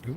two.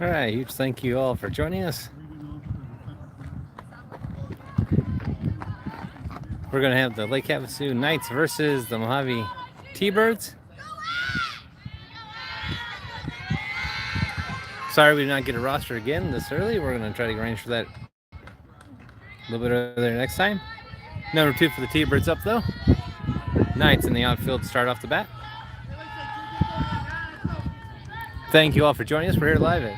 All right, huge thank you all for joining us. We're going to have the Lake Havasu Knights versus the Mojave T-Birds. Sorry we did not get a roster again this early. We're going to try to arrange for that a little bit earlier next time. Number 2 for the T-Birds up, though. Knights in the outfield to start off the bat. Thank you all for joining us. We're here live at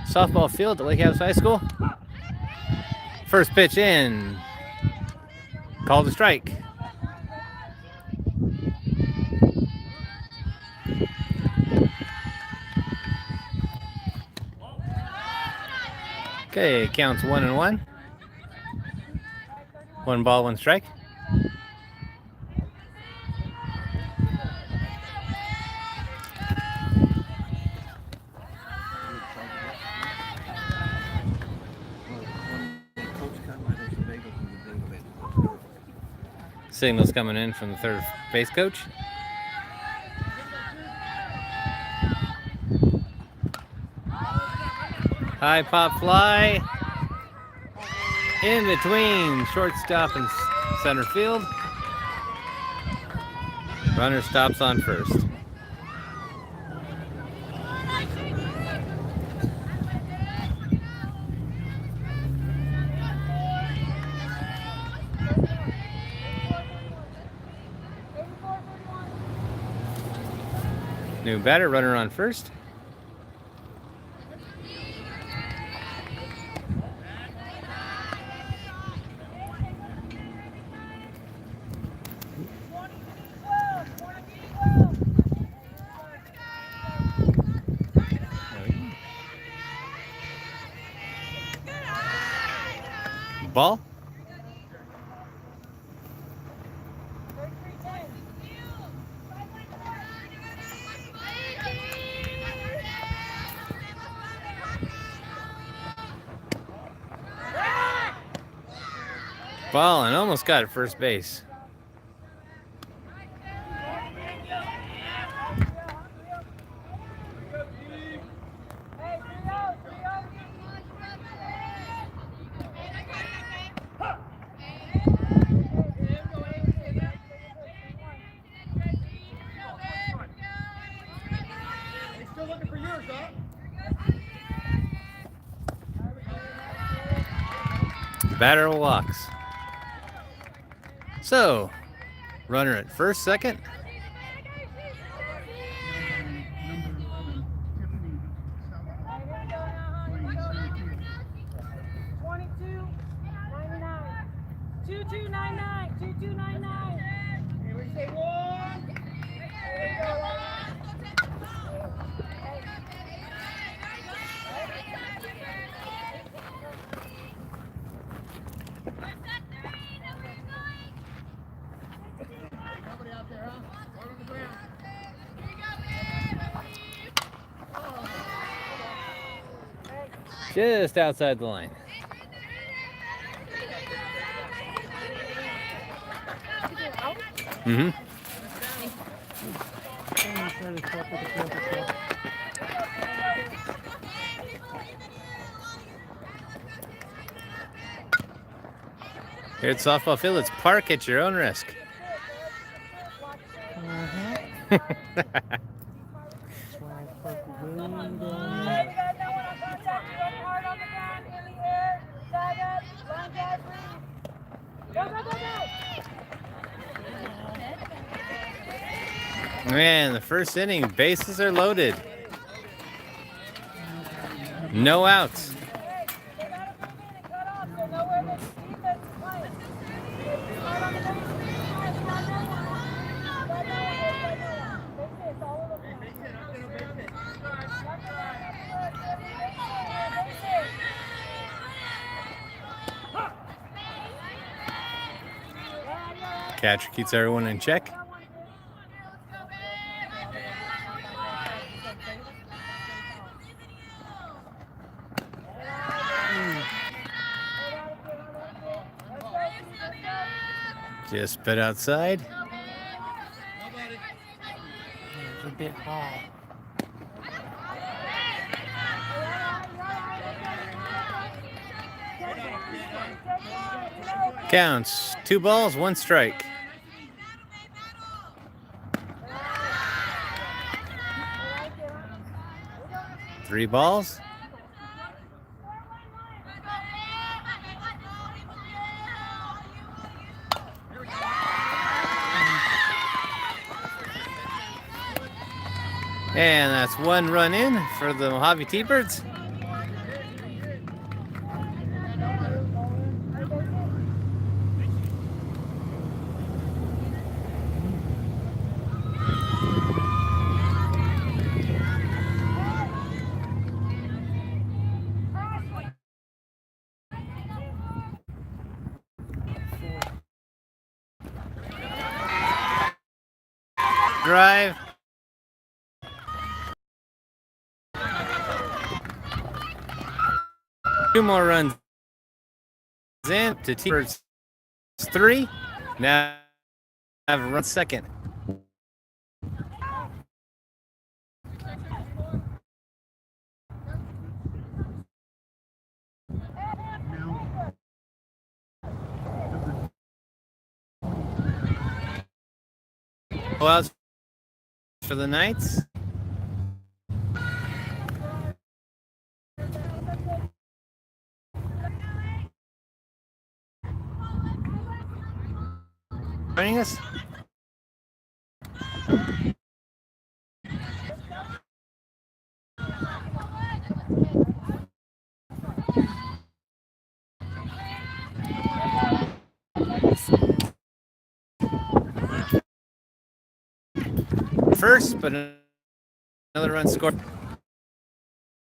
softball field at Lake Havasu High School. First pitch in. Called a strike. Okay, counts 1-1. 1 ball, 1 strike. Signals coming in from the third base coach. High pop fly. In between shortstop and center field. Runner stops on first. New batter, runner on first. Ball. Ball and almost got it first base. Batter walks. So, runner at first, second. Just outside the line. Mm-hmm. Here at softball field, it's park at your own risk. Man, the first inning, bases are loaded. No outs. Catcher keeps everyone in check. Just spit outside. It's a bit high. Counts 2 balls, 1 strike. Three balls. And that's 1 run in for the Mojave T-Birds. Drive. Two more runs in to T-Birds 3. Now have a run second. Outs for the Knights. Joining us. First, but another run scored,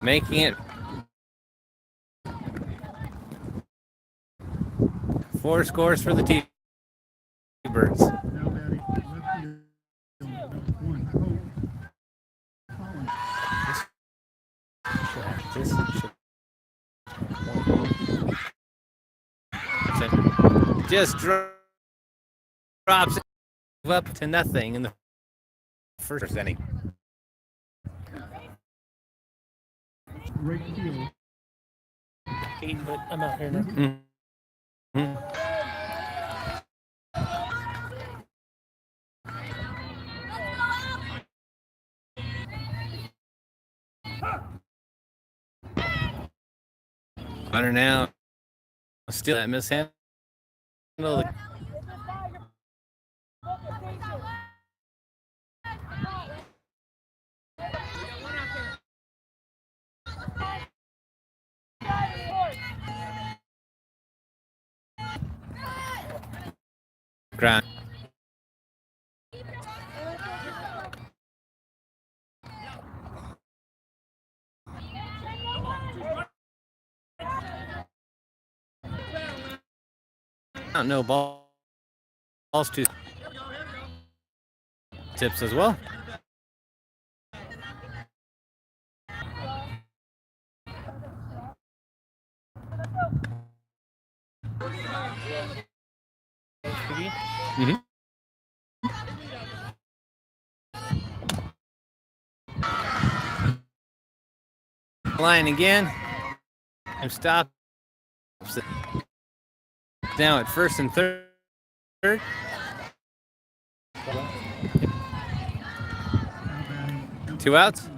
making it 4 scores for the T-Birds. Just drops up to nothing in the first inning. But I'm out here now. Runner now. Still that mishandle. Ground. No balls to tips as well. Line again. And stop. Now at first and third. 2 outs.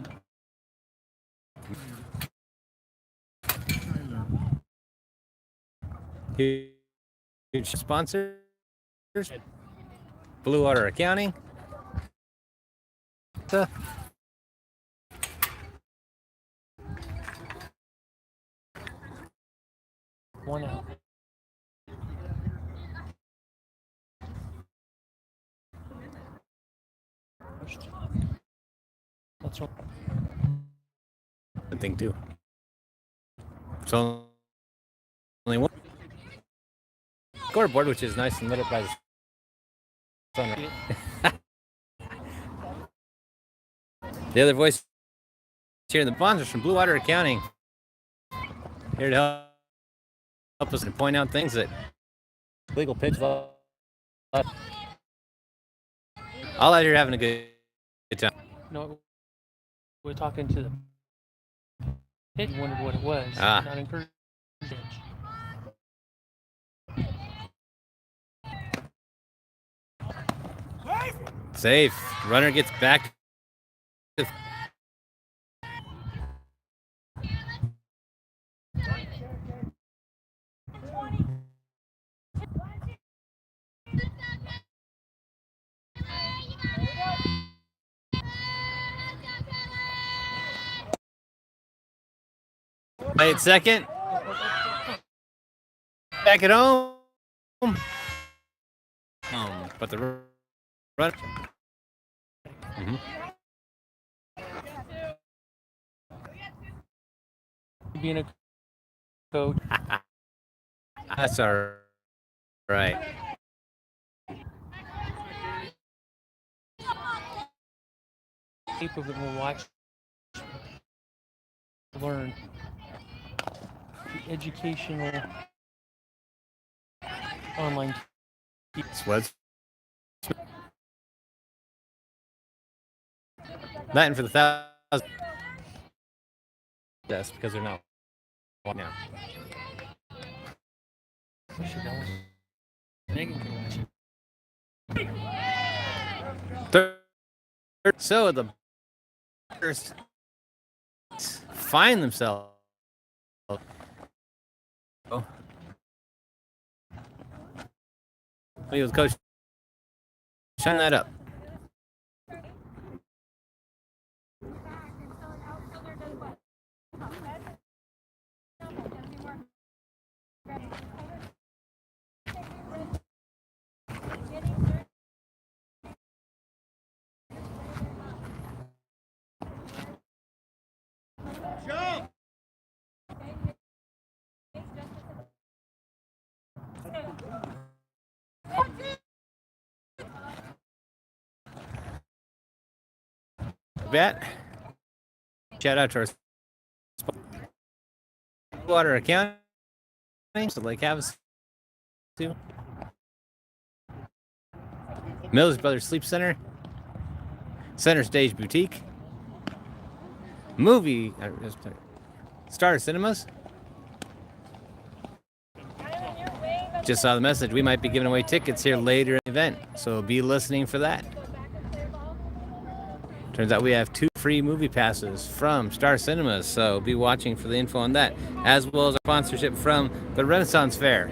Huge sponsors. Blue Water Accounting. One out. What's wrong? Good thing too. It's only one scoreboard, which is nice and lit up by the sun. The other voice here in the sponsors from Blue Water Accounting, here to help us and point out things that legal pitch. All out here having a good time. No, we're talking to the pitch. Wondered what it was. Ah. Not encouraged. Safe. Runner gets back. Play it second. Back at home. But the run. Being a coach. That's all right. Tape of it, we'll watch, learn the educational online. Sweats. Latin for the 1,000. That's because they're not now. Third. So the first find themselves. With Coach, shine that up. Bet. Shout out to our water accounting, so Lake Havasu, Mills Brothers Sleep Center, Center Stage Boutique, Movie Star Cinemas. Just saw the message. We might be giving away tickets here later in the event, so be listening for that. Turns out we have 2 free movie passes from Star Cinemas, so be watching for the info on that, as well as a sponsorship from the Renaissance Fair,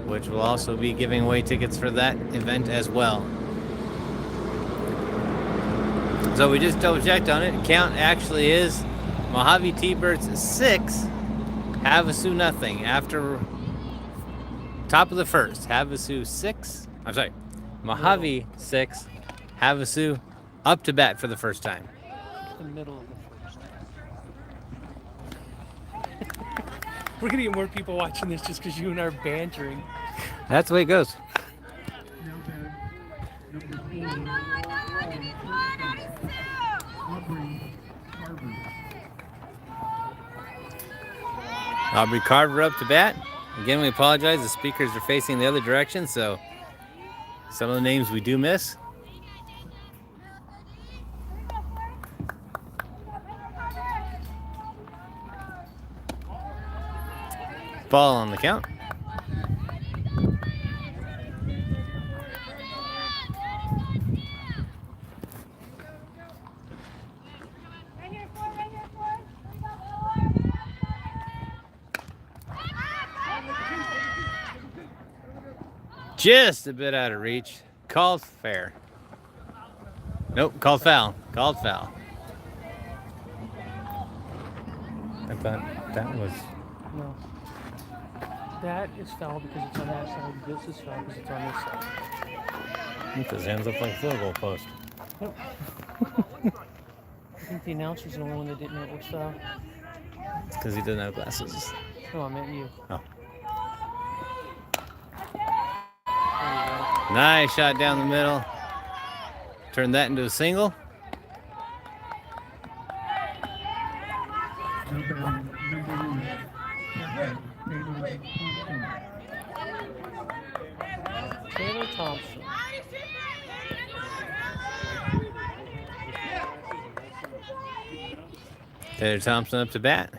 which will also be giving away tickets for that event as well. So we just double checked on it. Count actually is Mojave T-Birds 6, Havasu nothing. After top of the first, Havasu 6. I'm sorry, Mojave 6, Havasu up to bat for the first time. The middle of the first. We're gonna get more people watching this just because you and I are bantering. That's the way it goes. Aubrey Carver up to bat. Again, we apologize. The speakers are facing the other direction, so some of the names we do miss. Ball on the count. Just a bit out of reach. Called fair. Nope, called foul. Called foul. I thought that was... No. That is foul because it's on that side. This is foul because it's on this side. Keep his hands up like a field goal post. Yep. I think the announcer's the only one that didn't know it was foul. It's because he doesn't have glasses. No, I meant you. Oh. Nice shot down the middle. Turn that into a single. Taylor Thompson. Taylor Thompson up to bat.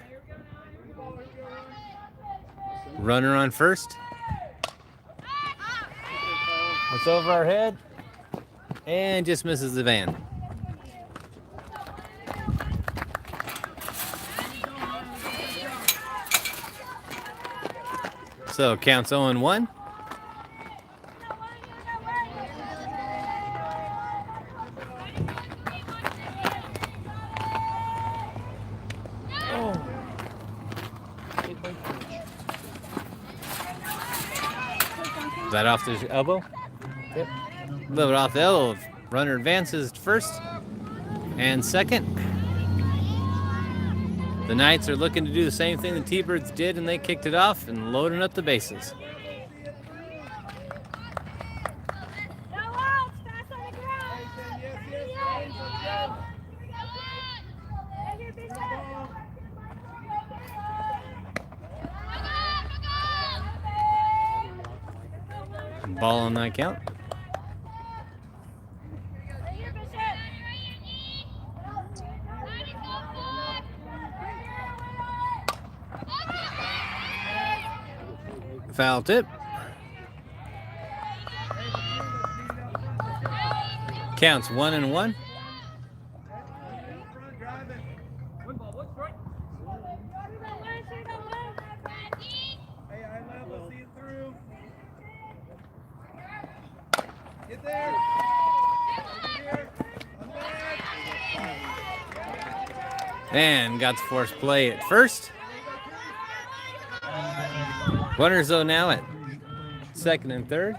Runner on first. It's over our head. And just misses the van. So counts 0-1. Oh. Hit by coach. Is that off the elbow? Yep. A little bit off the elbow. Runner advances to first and second. The Knights are looking to do the same thing the T-Birds did, and they kicked it off and loading up the bases. Ball on that count. Foul tip. Counts 1-1. And got to force play at first. Runners though now at second and third.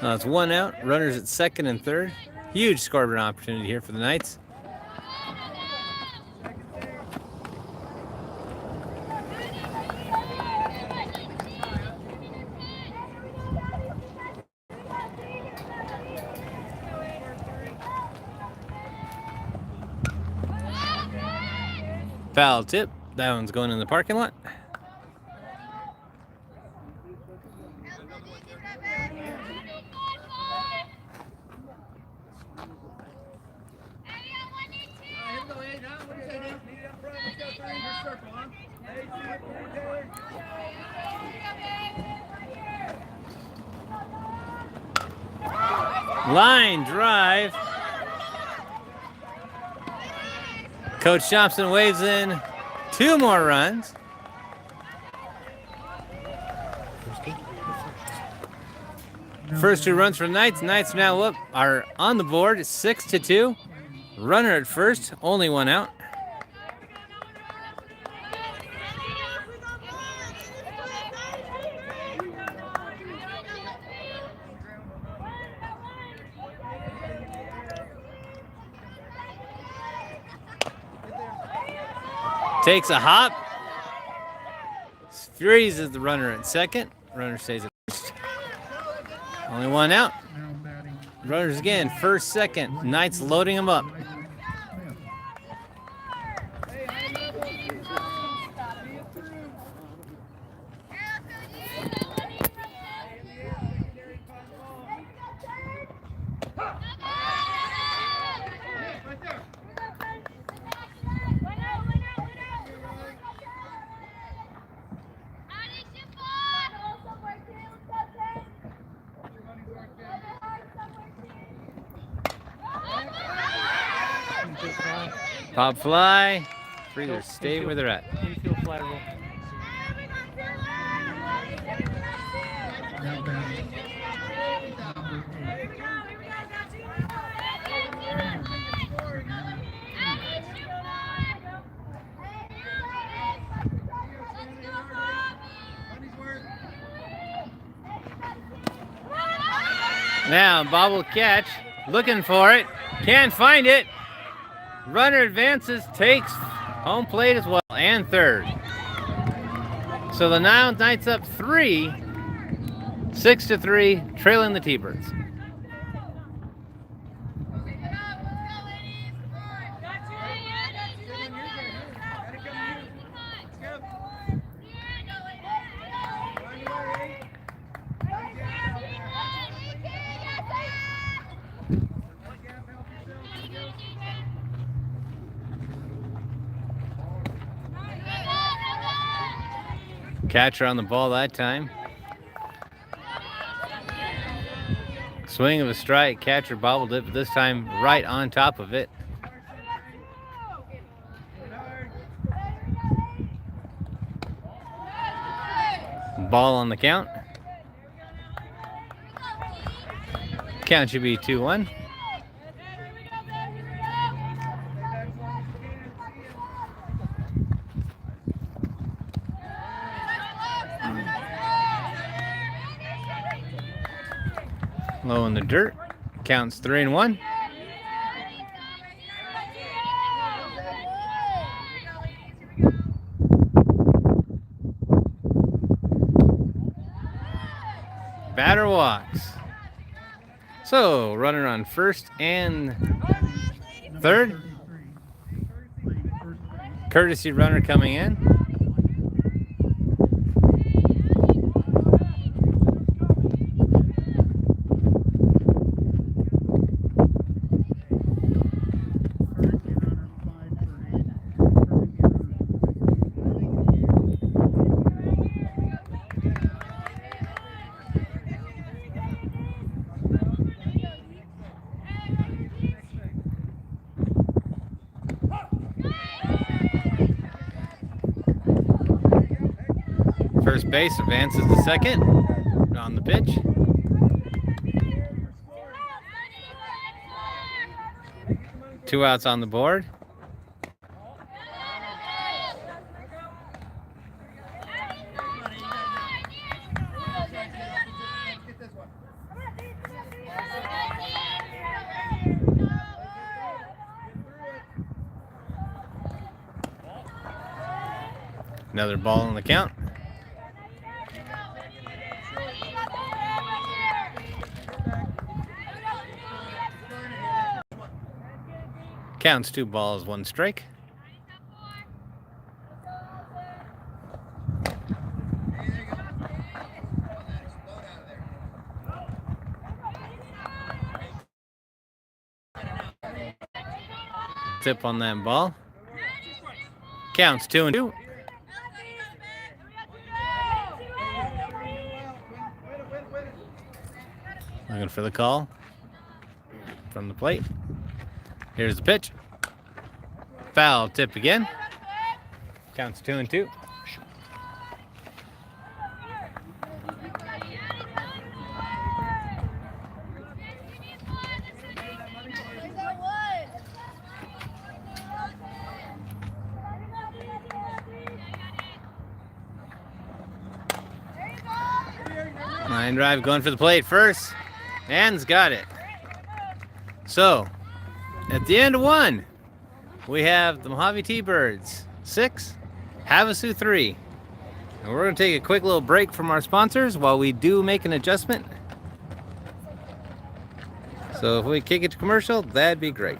It's 1 out. Runners at second and third. Huge scoreboard opportunity here for the Knights. Foul tip. That one's going in the parking lot. Line drive. Coach Thompson waves in 2 more runs. First 2 runs for the Knights. Knights now are on the board 6-2. Runner at first, only 1 out. Takes a hop. Freezes the runner at second. Runner stays at first. Only 1 out. Runners again, first, second. Knights loading them up. Pop fly. Freezers stay where they're at. Infield fly roll. Now, bobble catch. Looking for it. Can't find it. Runner advances, takes home plate as well, and third. So the Knights up 3, 6-3, trailing the T-Birds. Catcher on the ball that time. Swing of a strike. Catcher bobbled it, but this time right on top of it. Ball on the count. Count should be 2-1. Low in the dirt. Counts 3-1. Batter walks. So, runner on first and third. Courtesy runner coming in. First base advances to second on the pitch. Two outs on the board. Another ball on the count. Counts 2 balls, 1 strike. Tip on that ball. Counts 2-2. Looking for the call from the plate. Here's the pitch. Foul tip again. Counts 2-2. Line drive going for the plate first. And's got it. So, at the end of 1, we have the Mojave T-Birds 6, Havasu 3. And we're going to take a quick little break from our sponsors while we do make an adjustment. So if we kick it to commercial, that'd be great.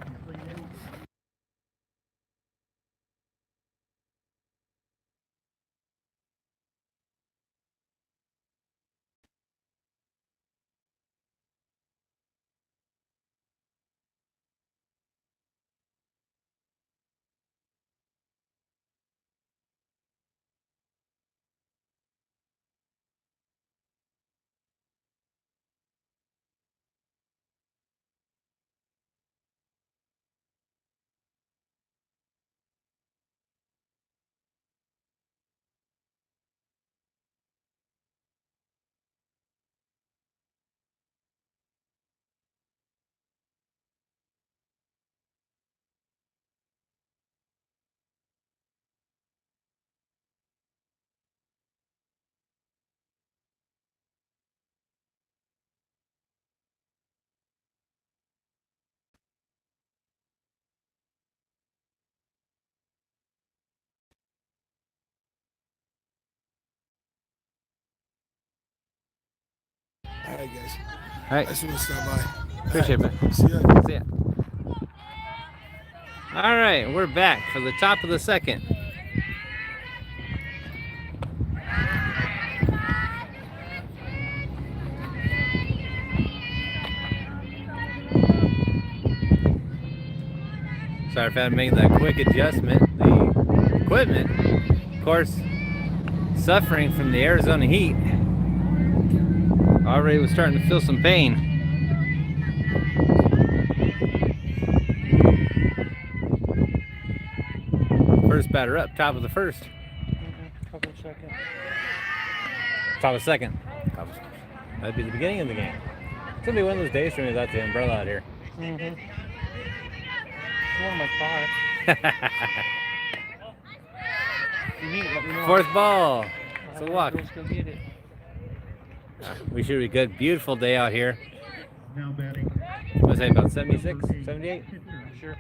All right, guys. All right. I just want to stop by. Appreciate it. Right. See ya. See ya. All right, we're back for the top of the second. Sorry if I had to make that quick adjustment. The equipment, of course, suffering from the Arizona heat. Already was starting to feel some pain. First batter up, top of the first. Couple of seconds. Top of second. That'd be the beginning of the game. It's gonna be one of those days for me without the umbrella out here. Mm-hmm. One in my car. If you need it, let me know. Fourth ball. It's a walk. Let's go get it. We should be good. Beautiful day out here. Now batting. What's that, about 76, 78? Sure.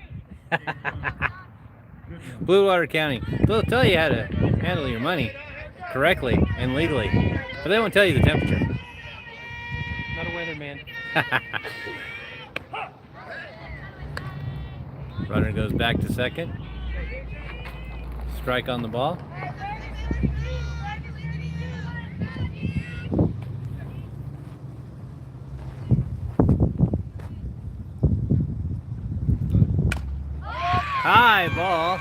Blue Water County. They'll tell you how to handle your money correctly and legally, but they won't tell you the temperature. Not a weatherman. Runner goes back to second. Strike on the ball. High ball.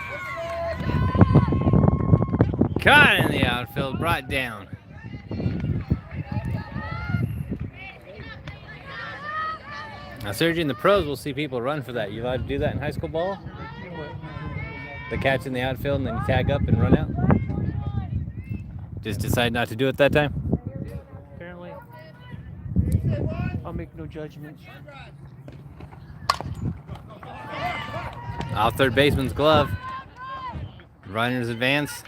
Caught in the outfield, brought down. Now, Sergi, in the pros, we'll see people run for that. You allowed to do that in high school ball? The catch in the outfield and then you tag up and run out? Just decide not to do it that time? Apparently. I'll make no judgments. Off third baseman's glove. Runners advance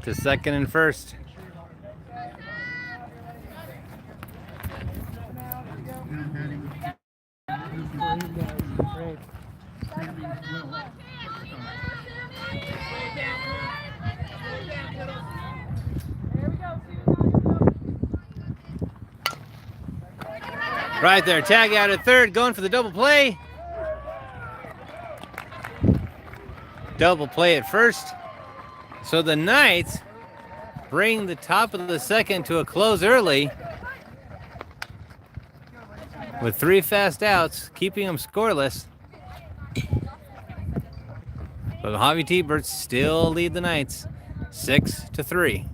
to second and first. Right there, tag out at third, going for the double play. Double play at first. So the Knights bring the top of the second to a close early with 3 fast outs, keeping them scoreless. But the Mojave T-Birds still lead the Knights 6-3.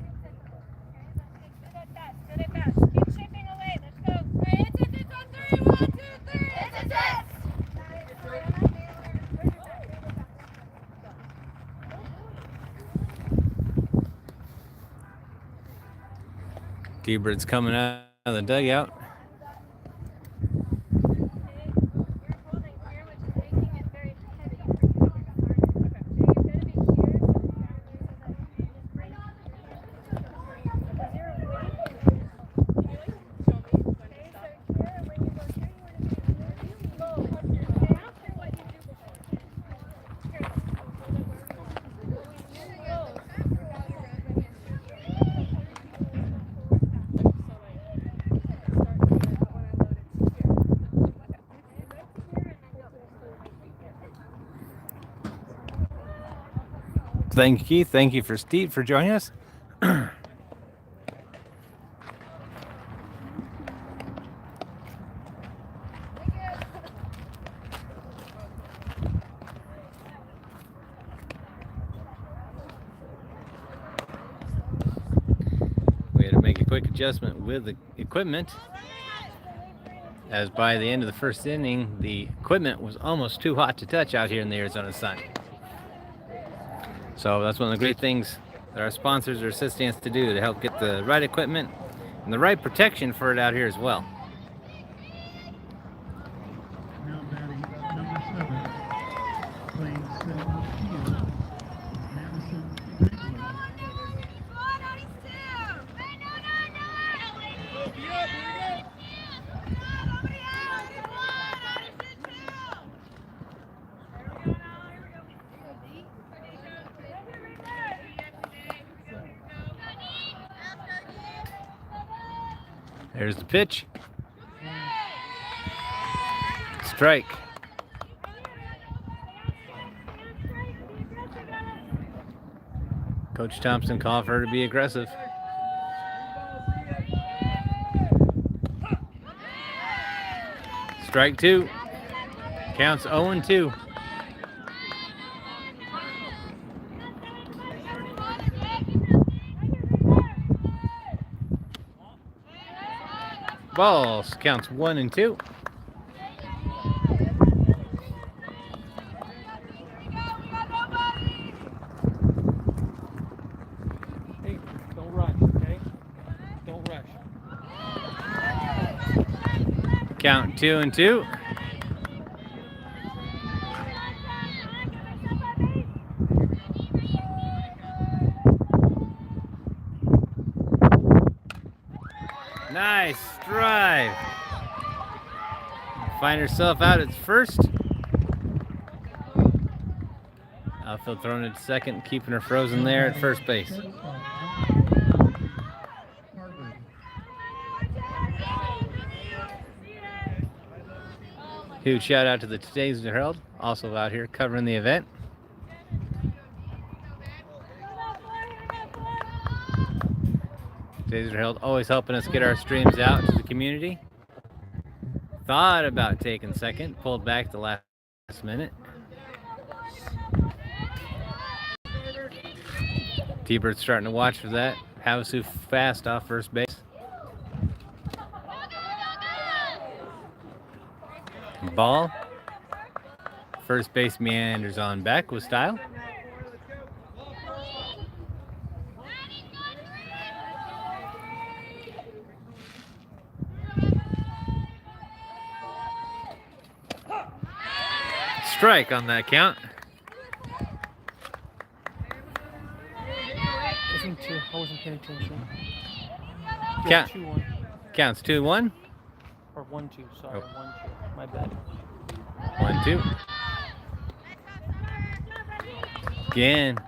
T-Birds coming out of the dugout. Thank you, Keith. Thank you for Steve for joining us. We had to make a quick adjustment with the equipment, as by the end of the first inning, the equipment was almost too hot to touch out here in the Arizona sun. So that's one of the great things that our sponsors are assisting us to do, to help get the right equipment and the right protection for it out here as well. Now batting number 7, playing center field, Madison Ridgway. There's the pitch. Strike. Coach Thompson called for her to be aggressive. Strike 2. Counts 0-2. Balls. Counts 1 and 2. Hey, don't rush, okay? Don't rush. Count 2 and 2. Nice drive. Find herself out at first. Outfield throwing it to second, keeping her frozen there at first base. Huge shout out to the Today's Herald, also out here covering the event. Today's Herald always helping us get our streams out to the community. Thought about taking second, pulled back the last minute. T-Bird's starting to watch for that. Havasu fast off first base. Ball. First base meanders on back with style. Strike on that count. I wasn't paying attention. Count. 2-1. Counts 2-1. Or 1-2, sorry. 1-2. My bad. 1-2. Again.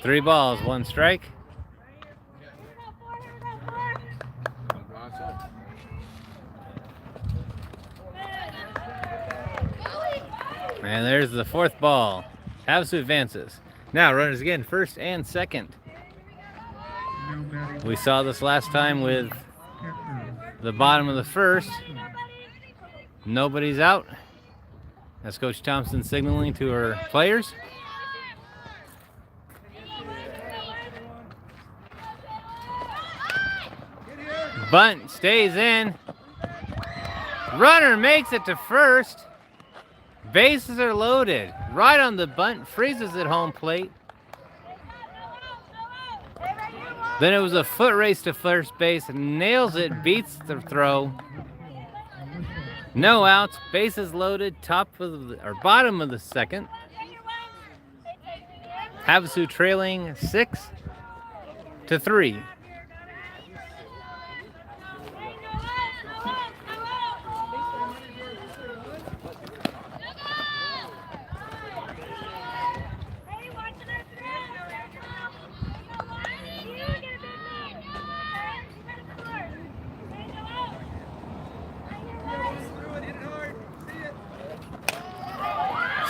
Three balls, 1 strike. And there's the 4th ball. Havasu advances. Now runners again, first and second. We saw this last time with the bottom of the first. Nobody's out. That's Coach Thompson signaling to her players. Bunt stays in. Runner makes it to first. Bases are loaded. Right on the bunt, freezes at home plate. Then it was a foot race to first base. Nails it, beats the throw. No outs, bases loaded, bottom of the second. Havasu trailing 6-3.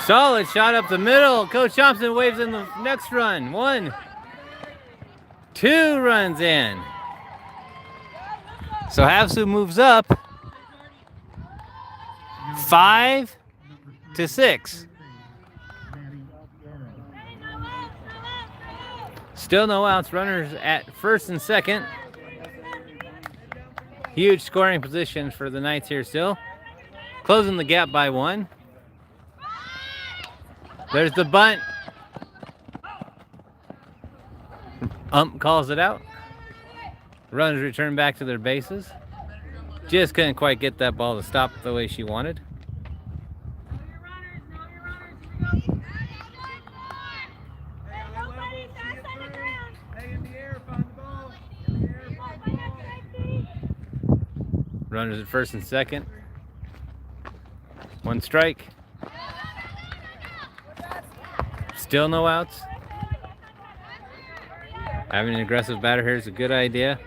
Solid shot up the middle. Coach Thompson waves in the next run. 1, 2 runs in. So Havasu moves up 5-6. Still no outs. Runners at first and second. Huge scoring position for the Knights here still. Closing the gap by 1. There's the bunt. Ump calls it out. Runners return back to their bases. Just couldn't quite get that ball to stop the way she wanted. Runners at first and second. 1 strike. Still no outs. Having an aggressive batter here is a good idea.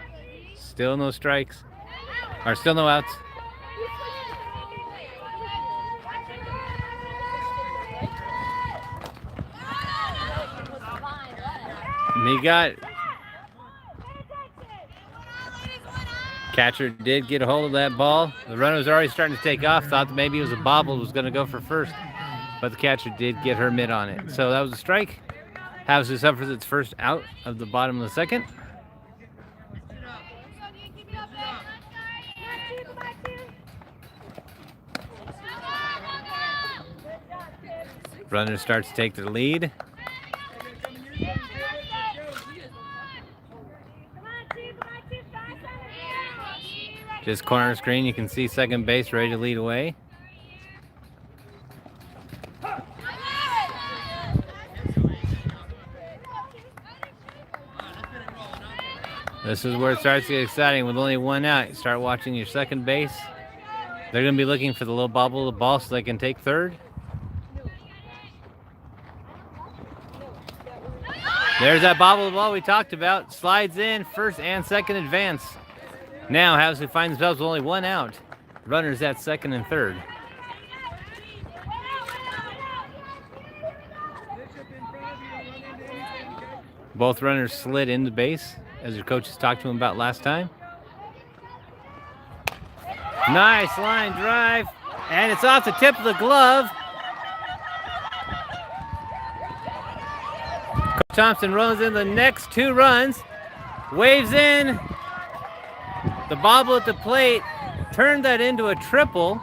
Still no strikes. Or still no outs. And he got... Catcher did get a hold of that ball. The runner was already starting to take off. Thought that maybe it was a bobble, was going to go for first. But the catcher did get her mitt on it. So that was a strike. Havasu suffers its first out of the bottom of the second. Runner starts to take the lead. Just corner screen, you can see second base ready to lead away. This is where it starts to get exciting. With only one out, you start watching your second base. They're going to be looking for the little bobble of the ball so they can take third. There's that bobble of the ball we talked about. Slides in, first and second advance. Now Havasu finds themselves with only one out. Runners at second and third. Both runners slid into base, as your coaches talked to them about last time. Nice line drive, and it's off the tip of the glove. Coach Thompson runs in the next 2 runs, waves in. The bobble at the plate turned that into a triple.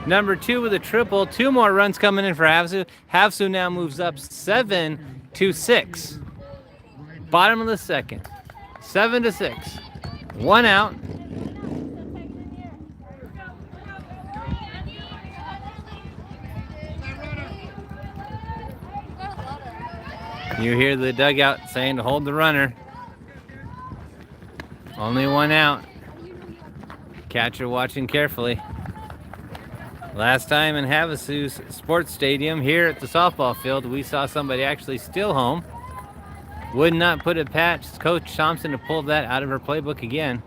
Number 2 with a triple. 2 more runs coming in for Havasu. Havasu now moves up 7-6. Bottom of the second. 7-6. 1 out. You hear the dugout saying to hold the runner. Only 1 out. Catcher watching carefully. Last time in Havasu's sports stadium here at the softball field, we saw somebody actually steal home. Would not put it past Coach Thompson to pull that out of her playbook again.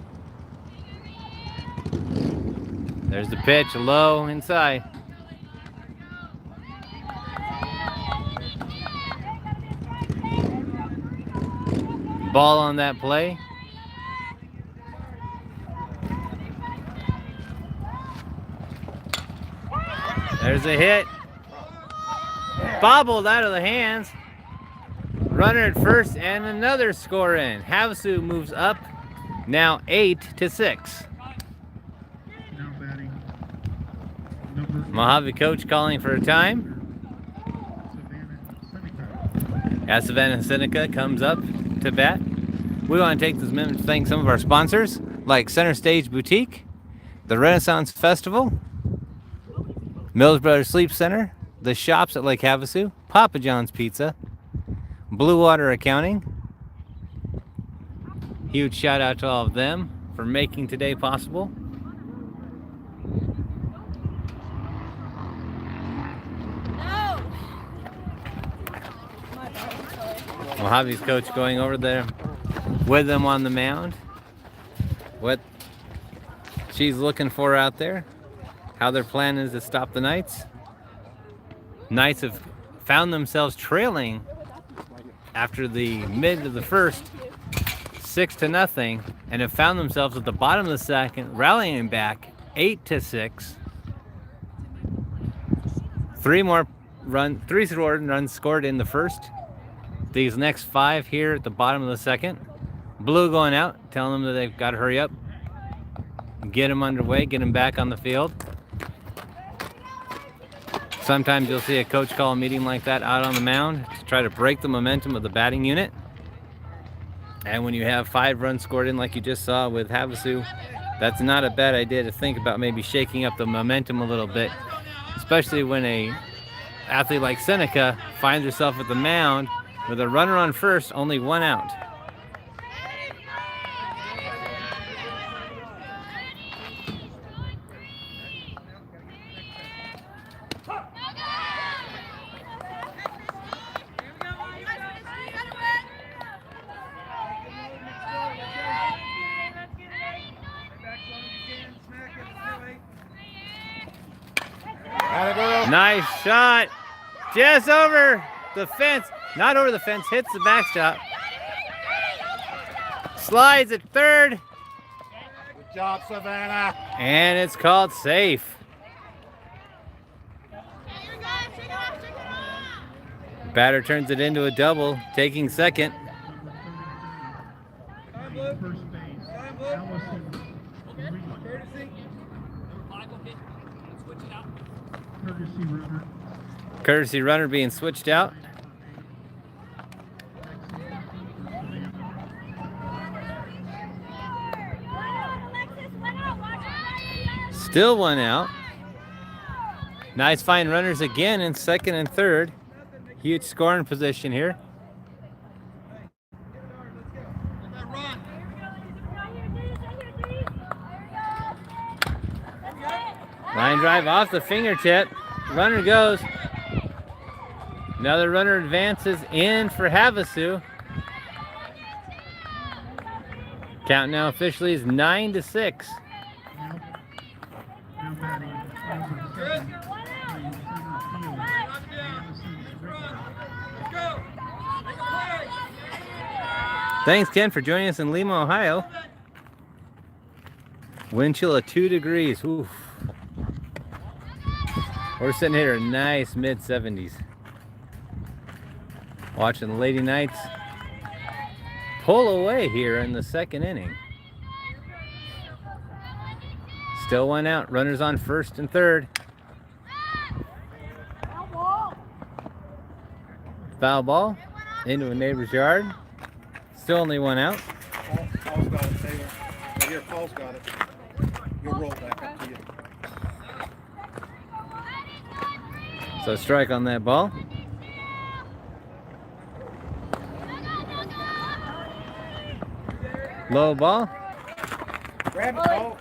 There's the pitch, low inside. Ball on that play. There's a hit. Bobbled out of the hands. Runner at first and another score in. Havasu moves up now 8-6. Now batting number Mojave coach calling for a time. As Savannah Seneca comes up to bat. We want to take this minute to thank some of our sponsors like Center Stage Boutique, the Renaissance Festival, Mills Brothers Sleep Center, the shops at Lake Havasu, Papa John's Pizza, Blue Water Accounting. Huge shout out to all of them for making today possible. Mojave's coach going over there with them on the mound. What she's looking for out there. How their plan is to stop the Knights. Knights have found themselves trailing after the mid of the first, 6-0, and have found themselves at the bottom of the second, rallying back 8-6. 3 runs scored in the first. These next 5 here at the bottom of the second. Blue going out, telling them that they've got to hurry up, get them underway, get them back on the field. Sometimes you'll see a coach call a meeting like that out on the mound to try to break the momentum of the batting unit. And when you have 5 runs scored in like you just saw with Havasu, that's not a bad idea to think about maybe shaking up the momentum a little bit, especially when a athlete like Seneca finds herself at the mound with a runner on first, only 1 out. Nice shot. Just over the fence. Not over the fence. Hits the backstop. Slides at third. Good job, Savannah. And it's called safe. Batter turns it into a double, taking second. First base, Allison Reed. Courtesy runner. Courtesy runner being switched out. Still one out. Nice fine runners again in second and third. Huge scoring position here. Line drive off the fingertip. Runner goes. Another runner advances in for Havasu. Count now officially is 9-6. Now batting number 7, playing center field, Allison Richter. Thanks, Ken, for joining us in Lima, Ohio. Wind chill of 2 degrees. Oof. We're sitting here at a nice mid-70s. Watching the Lady Knights pull away here in the second inning. Still one out. Runners on first and third. Foul ball into a neighbor's yard. Still only one out. Paul's got it, Taylor. Right here, Paul's got it. You'll roll back up to you. So strike on that ball. Low ball. Grab it, Paul.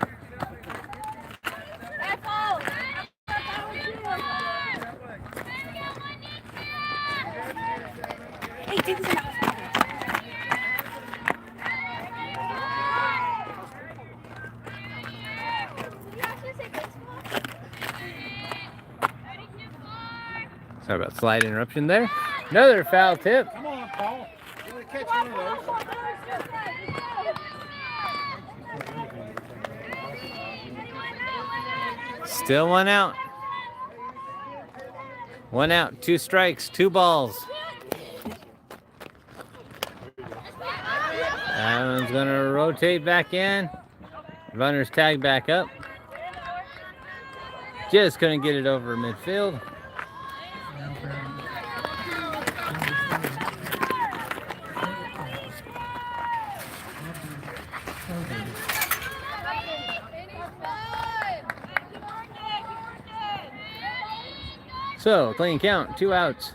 Sorry about slight interruption there. Another foul tip. Come on, Paul. You want to catch one of those? Still one out. One out, 2 strikes, 2 balls. That one's gonna rotate back in. Runners tag back up. Just couldn't get it over midfield. Now batting So, clean count, 2 outs.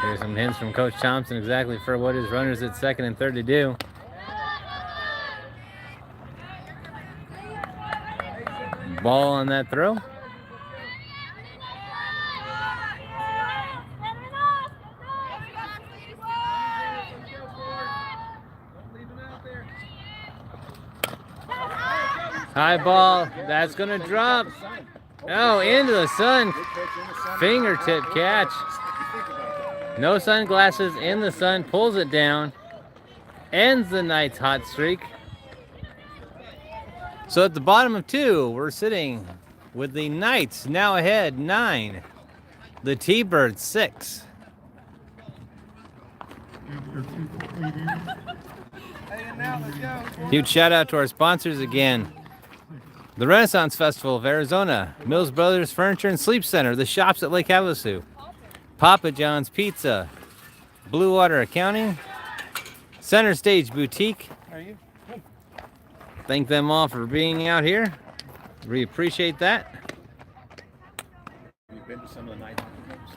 Here's some hints from Coach Thompson exactly for what his runners at second and third to do. Ball on that throw. High ball, that's gonna drop. Oh, into the sun. Fingertip catch. No sunglasses, in the sun, pulls it down. Ends the Knights' hot streak. So at the bottom of 2, we're sitting with the Knights now ahead 9. The T-Birds 6. after 2 complete innings. Huge shout out to our sponsors again. The Renaissance Festival of Arizona, Mills Brothers Furniture and Sleep Center, the shops at Lake Havasu, Papa John's Pizza, Blue Water Accounting, Center Stage Boutique. Thank them all for being out here. We appreciate that. We've been to some of the night hockey games.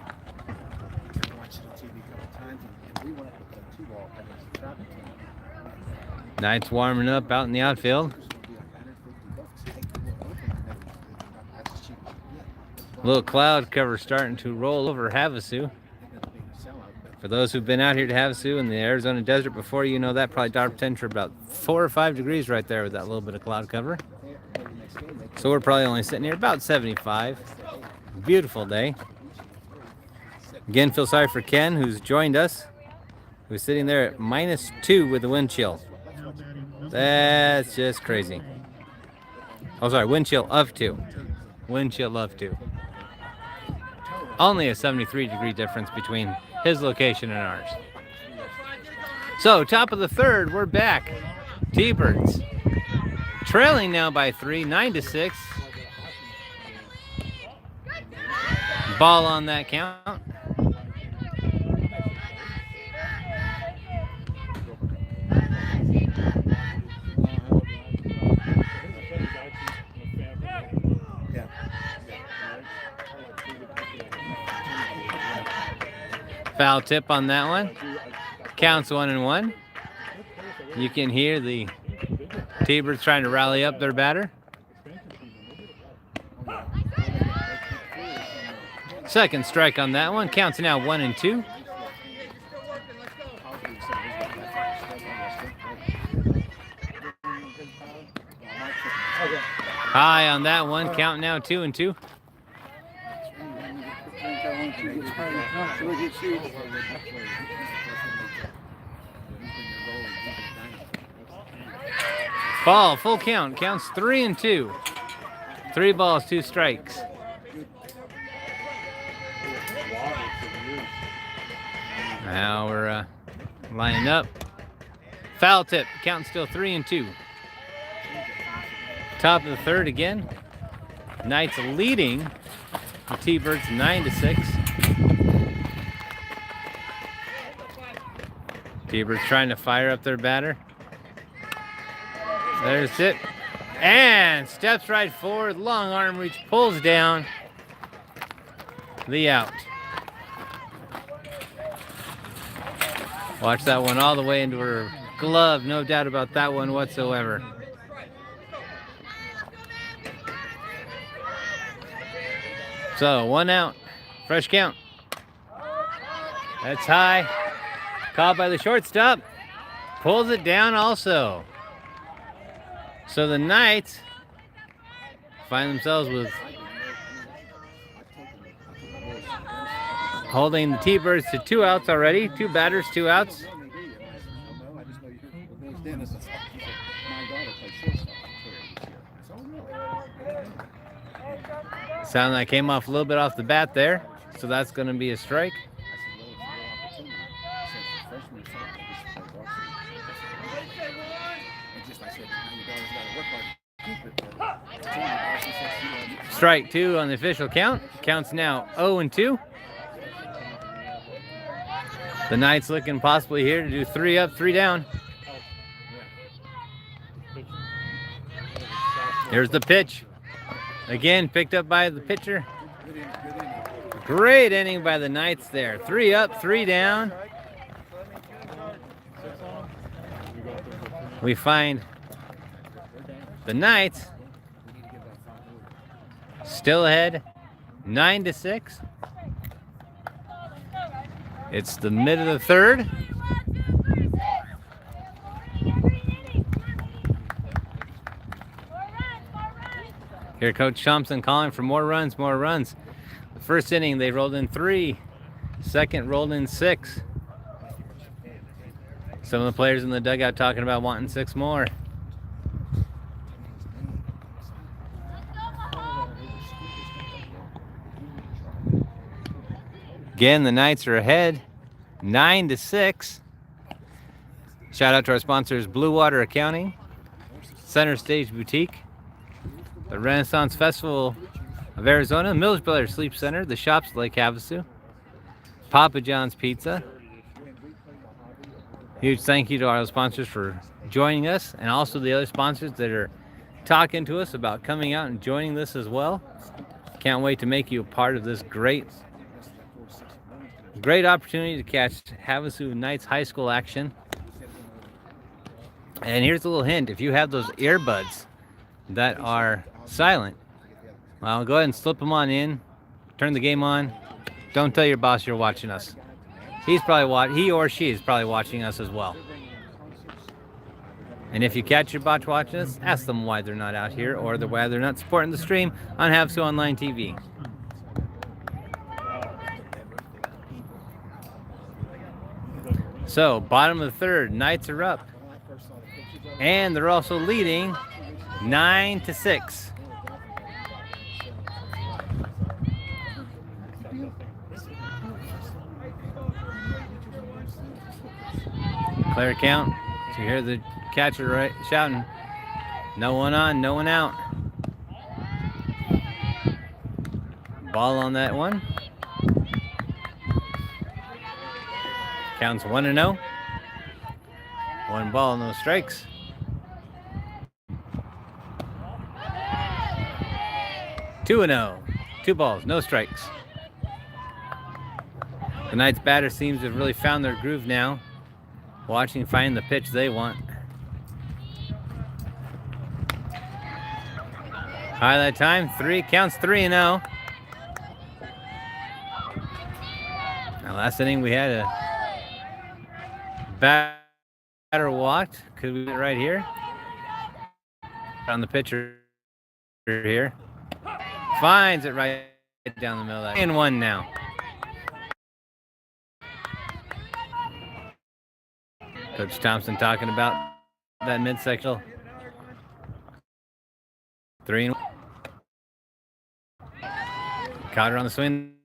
Watched it on TV a couple times, and we went up with the 2-ball against the travel team. Knights warming up out in the outfield. Little cloud cover starting to roll over Havasu. For those who've been out here to Havasu in the Arizona desert before, you know that probably dropped temperature about 4 or 5 degrees right there with that little bit of cloud cover. So we're probably only sitting here about 75. Beautiful day. Again, feel sorry for Ken, who's joined us, who's sitting there at -2 with the wind chill. Now batting number That's just crazy. Oh, sorry, wind chill of 2. Wind chill of 2. Only a 73-degree difference between his location and ours. So, top of the third, we're back. T-Birds trailing now by 3, 9-6. Ball on that count. Foul tip on that one. Counts 1-1. You can hear the T-Birds trying to rally up their batter. Second strike on that one. Counts now 1-2. High on that one. Count now 2-2. Ball, full count. Counts 3-2. 3 balls, 2 strikes. Now we're lining up. Foul tip. Count still 3-2. Top of the third again. Knights leading the T-Birds 9-6. T-Birds trying to fire up their batter. There's it. And steps right forward. Long arm reach. Pulls down. The out. Watch that one all the way into her glove. No doubt about that one whatsoever. So, 1 out. Fresh count. That's high. Caught by the shortstop. Pulls it down also. So the Knights find themselves with holding the T-Birds to 2 outs already. 2 batters, 2 outs. Sound like came off a little bit off the bat there. So that's going to be a strike. Strike 2 on the official count. Counts now 0-2. The Knights looking possibly here to do 3 up, 3 down. Here's the pitch. Again, picked up by the pitcher. Great inning by the Knights there. 3 up, 3 down. We find the Knights still ahead, 9-6. It's the mid of the third. Here, Coach Thompson calling for more runs, more runs. The first inning, they rolled in 3. Second, rolled in 6. Some of the players in the dugout talking about wanting 6 more. Again, the Knights are ahead, 9-6. Shout out to our sponsors, Blue Water Accounting, Center Stage Boutique, the Renaissance Festival of Arizona, Mills Brothers Sleep Center, the Shops at Lake Havasu, Papa John's Pizza. Huge thank you to our sponsors for joining us, and also the other sponsors that are talking to us about coming out and joining this as well. Can't wait to make you a part of this great opportunity to catch Havasu Knights High School action. And here's a little hint. If you have those earbuds that are silent, well, go ahead and slip them on in. Turn the game on. Don't tell your boss you're watching us. He or she is probably watching us as well. And if you catch your boss watching us, ask them why they're not out here or why they're not supporting the stream on Havasu Online TV. So, bottom of the third, Knights are up. And they're also leading 9-6. Clear count. So you hear the catcher right shouting, "No one on, no one out." Ball on that one. Counts 1-0. 1 ball, no strikes. Two and 0. 2 balls, no strikes. Tonight's batter seems to have really found their groove now. Watching, finding the pitch they want. Highlight time, 3, counts 3-0. Now last inning we had a batter walked. Could we get right here? On the pitcher here. Finds it right down the middle of that. And 1 now. Coach Thompson talking about that midsection. 3-1. Caught her on the swing.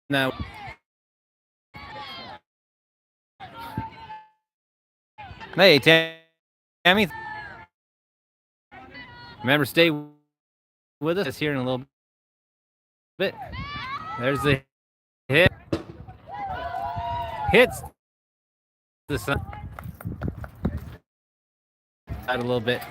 Now. Hey, Tammy. Remember, stay with us here in a little bit. There's the hit. Hits the sun. Out a little bit.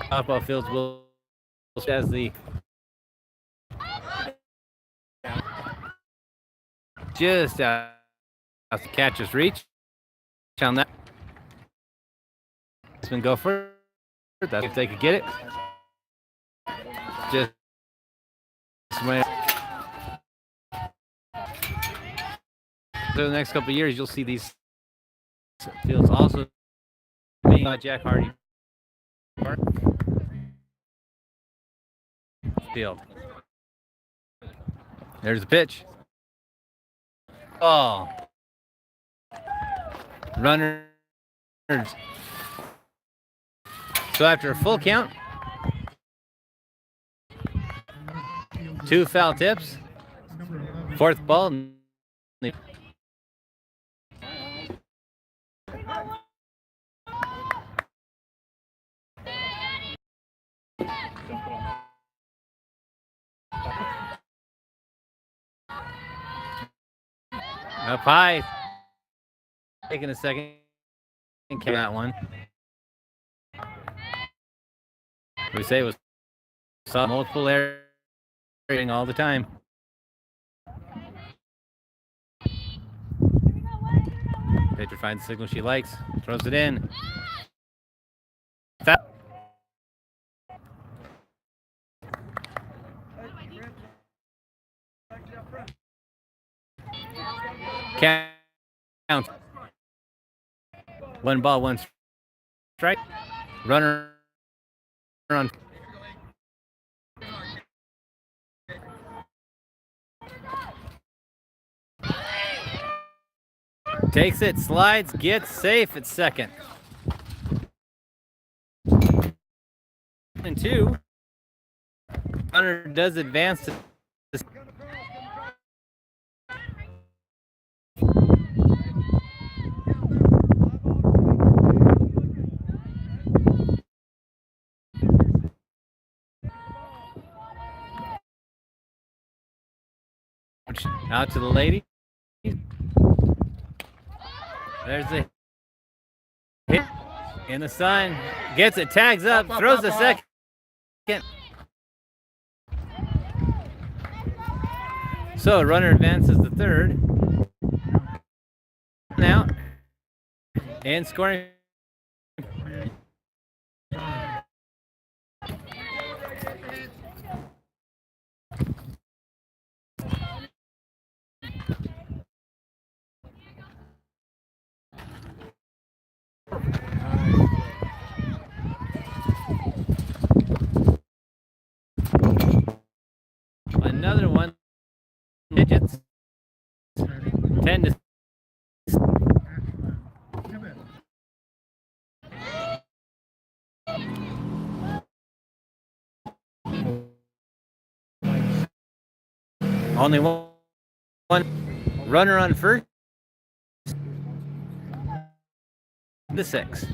Softball fields will as the just out the catcher's reach on that. This one go for it. That's if they could get it. Just so the next couple of years, you'll see these fields also being by Jack Hardy Park field. There's the pitch. Oh, runners. So after a full count, 2 foul tips, 4th ball. Up high. Taking a second. Came that one. We say it was saw multiple air all the time. Pitcher finds the signal she likes, throws it in. Foul. Count. 1 ball, 1 strike. Runner on. Takes it, slides, gets safe at second. 2. Runner does advance to out to the lady. There's the hit in the sun. Gets it, tags up, throws the second. So runner advances the third. Now and scoring. Another one. Digits. 10 to Give it. only one runner on first. To 6.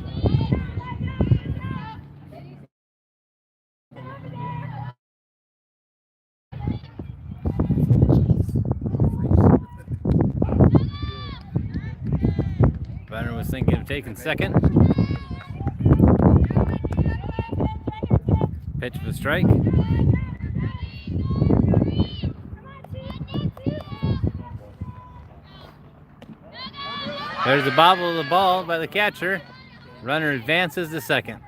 Runner was thinking of taking second. Pitch for the strike. There's the bobble of the ball by the catcher. Runner advances to second.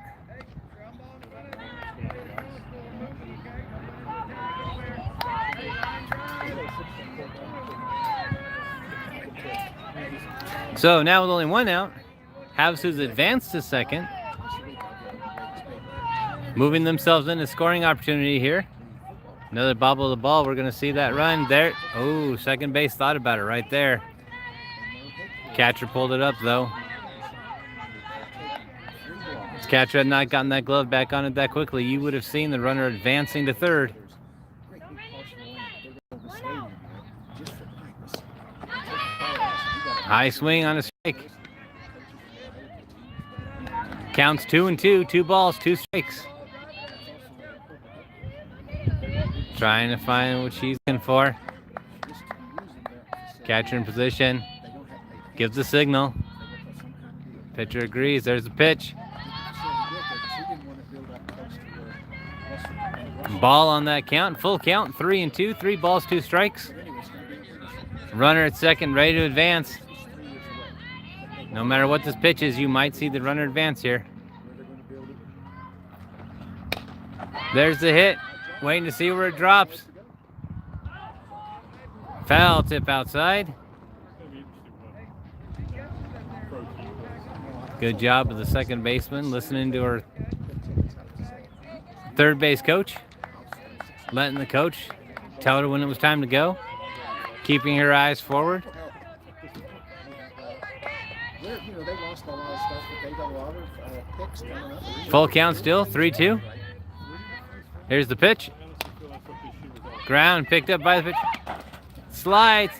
So now with only one out, Havasu's advanced to second, moving themselves into scoring opportunity here. Another bobble of the ball. We're going to see that run there. Oh, second base thought about it right there. Catcher pulled it up though. If catcher had not gotten that glove back on it that quickly, you would have seen the runner advancing to third. High swing on a strike. Counts 2-2, 2 balls, 2 strikes. Trying to find what she's looking for. Catcher in position. Gives the signal. Pitcher agrees. There's the pitch. Ball on that count. Full count. 3-2. 3 balls, 2 strikes. Runner at second, ready to advance. No matter what this pitch is, you might see the runner advance here. There's the hit. Waiting to see where it drops. Foul tip outside. Good job of the second baseman listening to her third base coach. Letting the coach tell her when it was time to go. Keeping her eyes forward. Full count still, 3-2. Here's the pitch. Ground picked up by the pitch. Slides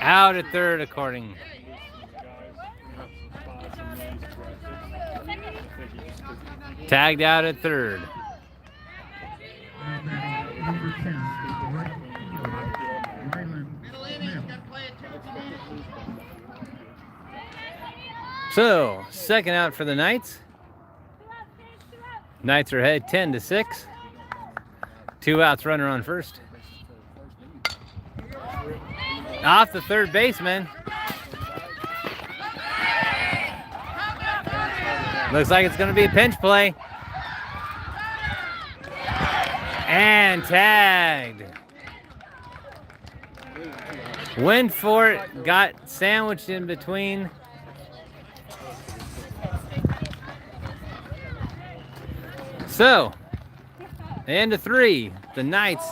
out at third according. Tagged out at third. Number 10, Ryland Smith. So, second out for the Knights. Knights are ahead 10-6. 2 outs, runner on first. Off the third baseman. Looks like it's going to be a pinch play. And tagged. Went for it, got sandwiched in between. So, end of 3. The Knights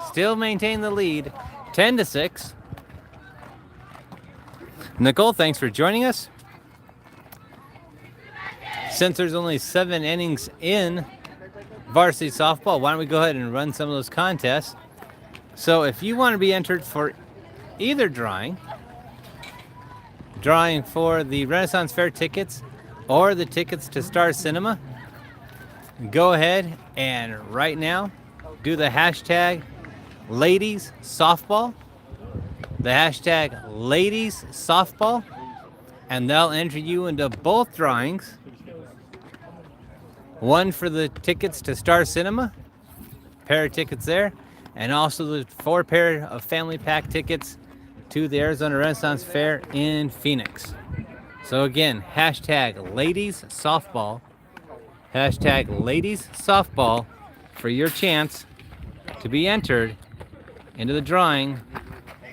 still maintain the lead, 10-6. Nicole, thanks for joining us. Since there's only 7 innings in varsity softball, why don't we go ahead and run some of those contests. So if you want to be entered for either drawing for the Renaissance Fair tickets or the tickets to Star Cinema, go ahead and right now do the hashtag ladies softball, and they'll enter you into both drawings. One for the tickets to Star Cinema, pair of tickets there, and also the 4 pair of family pack tickets to the Arizona Renaissance Fair in Phoenix. So again, hashtag ladies softball for your chance to be entered into the drawing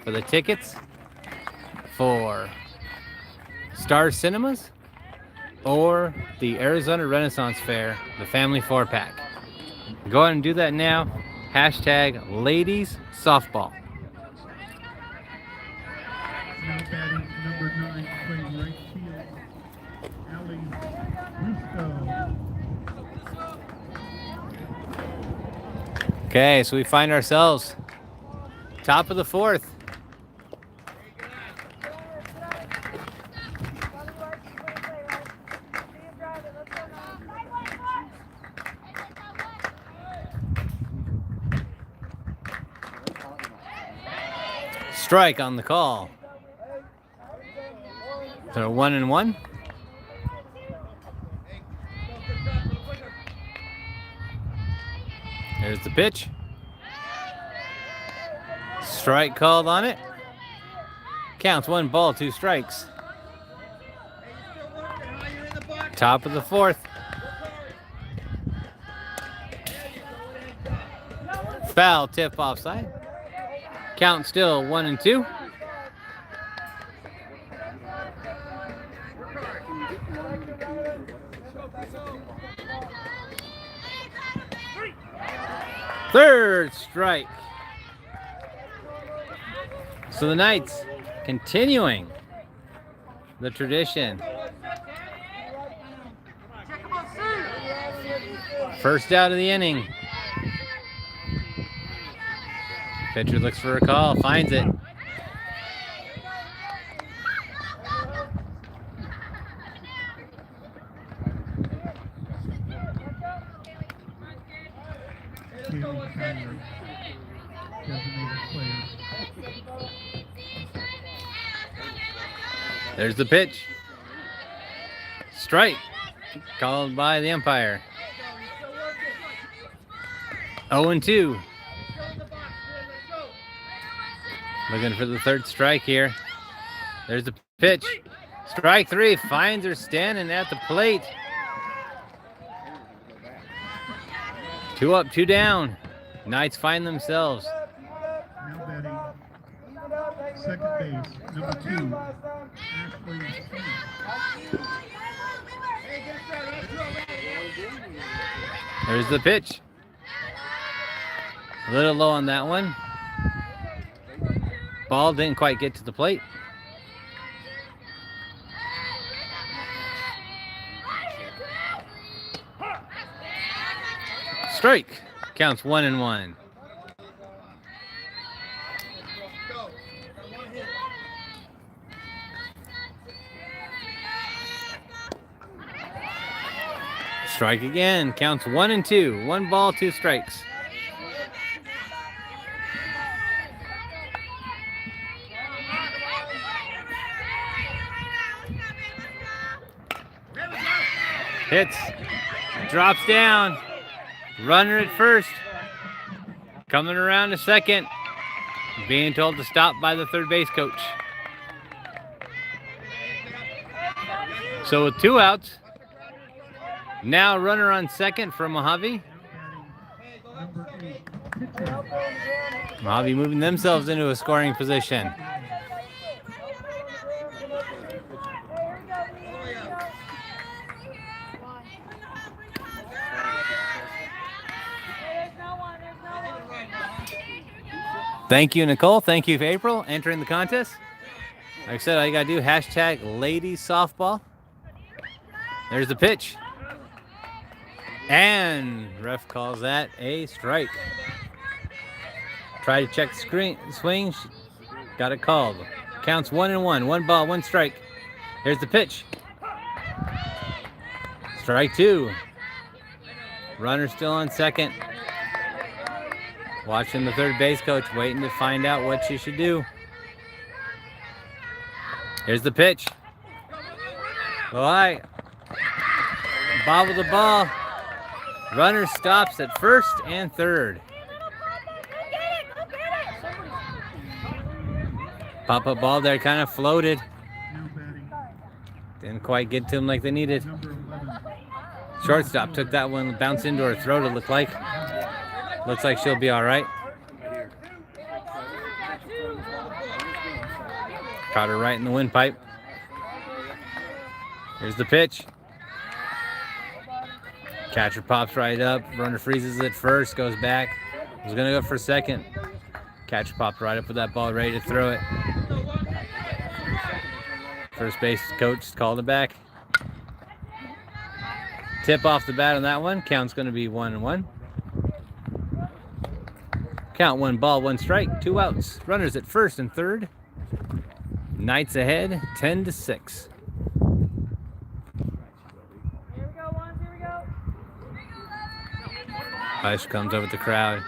for the tickets for Star Cinemas or the Arizona Renaissance Fair, the family 4-pack. Go ahead and do that now. Hashtag ladies softball. Okay, so we find ourselves top of the fourth. Strike on the call. So 1-1. There's the pitch. Strike called on it. Counts 1 ball, 2 strikes. Top of the fourth. Foul tip offside. Count still 1-2. Third strike. So the Knights continuing the tradition. First out of the inning. Pitcher looks for a call, finds it. There's the pitch. Strike. Called by the umpire. 0-2. Looking for the third strike here. There's the pitch. Strike 3. Finds her standing at the plate. 2 up, 2 down. Knights find themselves. Now batting second base, number 2, Ashley Smith. There's the pitch. A little low on that one. Ball didn't quite get to the plate. Strike. Counts 1-1. Strike again. Counts 1-2. 1 ball, 2 strikes. Hits. Drops down. Runner at first. Coming around to second. Being told to stop by the third base coach. So with 2 outs. Now runner on second for Mojave. Mojave moving themselves into a scoring position. Thank you, Nicole. Thank you, April, entering the contest. Like I said, all you gotta do, hashtag ladies softball. There's the pitch. And ref calls that a strike. Try to check the swing. Got it called. Counts 1-1. 1 ball, 1 strike. Here's the pitch. Strike 2. Runner still on second. Watching the third base coach, waiting to find out what she should do. Here's the pitch. All right. Bobble the ball. Runner stops at first and third. Pop-up ball there, kind of floated. Didn't quite get to him like they needed. Shortstop took that one, bounced into her throat, it looked like. Looks like she'll be all right. Caught her right in the windpipe. Here's the pitch. Catcher pops right up. Runner freezes at first, goes back. Was going to go for second. Catcher popped right up with that ball, ready to throw it. First base coach called it back. Tip off the bat on that one. Count's going to be 1-1. Count 1 ball, 1 strike, 2 outs. Runners at first and third. Knights ahead, 10-6. Hush comes over the crowd.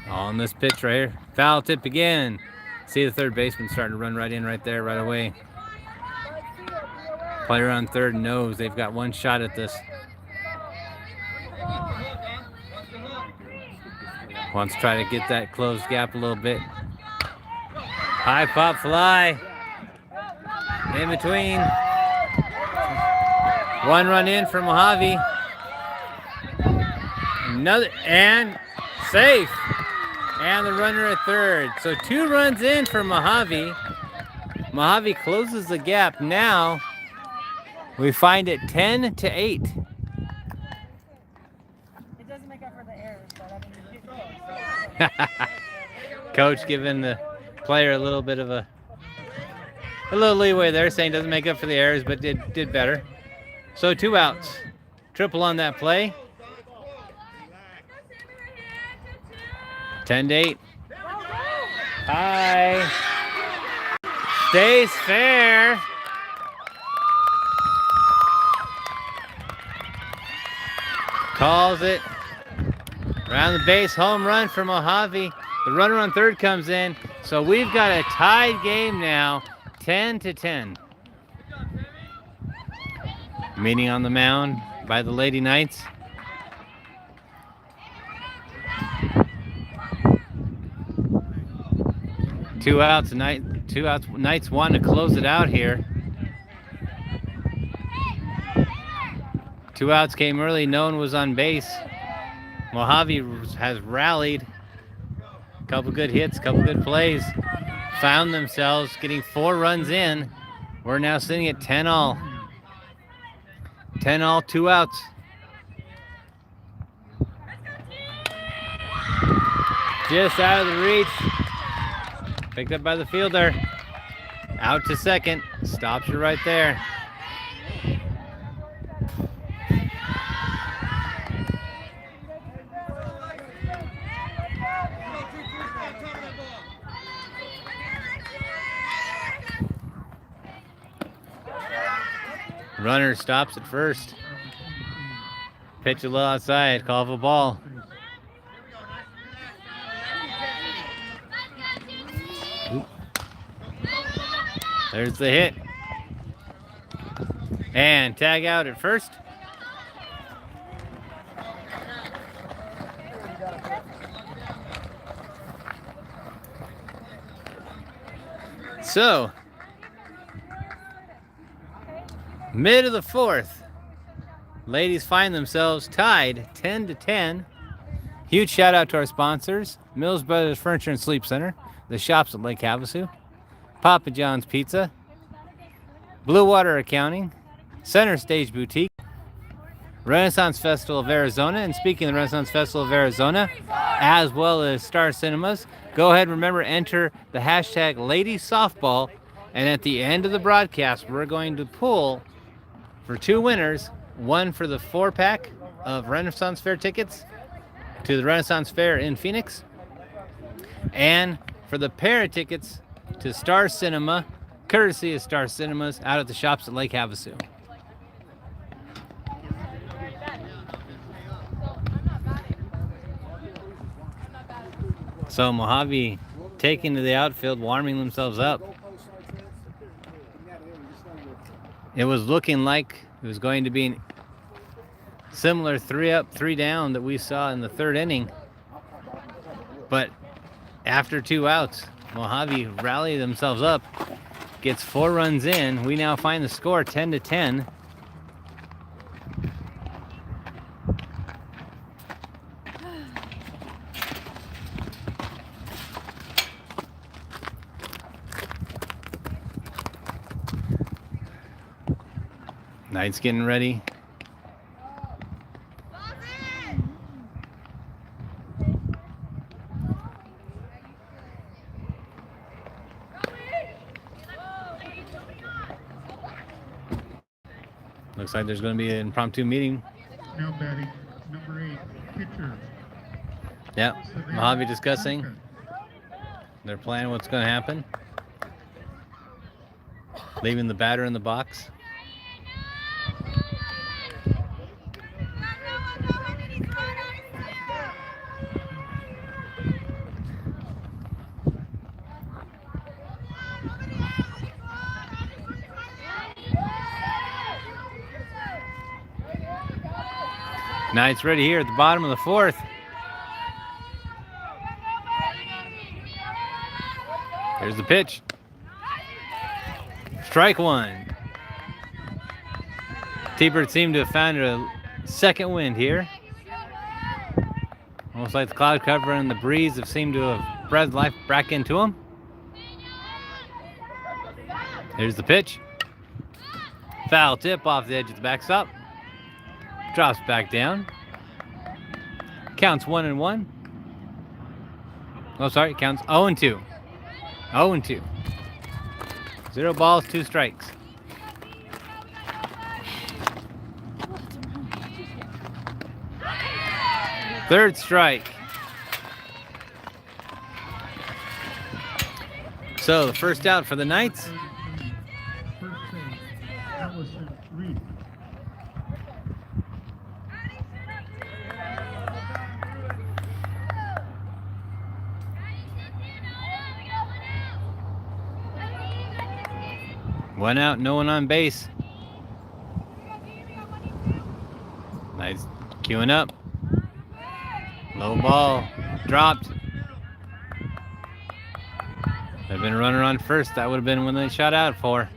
On this pitch right here. Foul tip again. See the third baseman starting to run right in right there right away. Player on third knows they've got one shot at this. Wants to try to get that closed gap a little bit. High pop fly. In between. 1 run in for Mojave. Another, and safe. And the runner at third. So 2 runs in for Mojave. Mojave closes the gap. Now we find it 10-8. It doesn't make up for the errors, but I mean, Coach giving the player a little bit of a little leeway there, saying doesn't make up for the errors, but did better. So 2 outs. Triple on that play. 10-8. High. Stays fair. Calls it. Around the base, home run for Mojave. The runner on third comes in. So we've got a tied game now, 10-10. Meeting on the mound by the Lady Knights. Two outs. Knights want to close it out here. 2 outs came early. No one was on base. Mojave has rallied. A couple good hits, couple good plays. Found themselves getting 4 runs in. We're now sitting at 10-all. 10-all, 2 outs. Just out of the reach. Picked up by the fielder. Out to second. Stops you right there. Runner stops at first. Pitch a little outside. Call for a ball. There's the hit. And tag out at first. So, mid of the 4th, ladies find themselves tied 10-10. Huge shout out to our sponsors: Mills Brothers Furniture and Sleep Center, the shops at Lake Havasu, Papa John's Pizza, Blue Water Accounting, Center Stage Boutique, Renaissance Festival of Arizona. And speaking of the Renaissance Festival of Arizona, as well as Star Cinemas, go ahead and remember, enter the hashtag Ladies Softball. And at the end of the broadcast, we're going to pull for 2 winners, one for the 4-pack of Renaissance Fair tickets to the Renaissance Fair in Phoenix, and for the pair of tickets to Star Cinema, courtesy of Star Cinemas, out at the shops at Lake Havasu. So Mojave taking to the outfield, warming themselves up. It was looking like it was going to be a similar 3 up, 3 down that we saw in the 3rd inning. But after 2 outs, Mojave rallied themselves up, gets 4 runs in. We now find the score 10-10. Knights getting ready. Looks like there's going to be an impromptu meeting. Now batting, number 8, pitcher. Yep. Savannah Mojave discussing Duncan. their plan, what's going to happen. Leaving the batter in the box. Knights ready here at the bottom of the fourth. Here's the pitch. Strike one. T-Birds seem to have found a second wind here. Almost like the cloud cover and the breeze have seemed to have breathed life back into them. Here's the pitch. Foul tip off the edge of the backstop. Drops back down. Counts 1-1. Oh, sorry, counts 0-2. 0-2. 0 balls, 2 strikes. Third strike. So the first out for the Knights. First base, Allison Reed. One out, no one on base. Knights queuing up. Low ball, dropped. There'd been a runner on first. That would have been when they shot out for.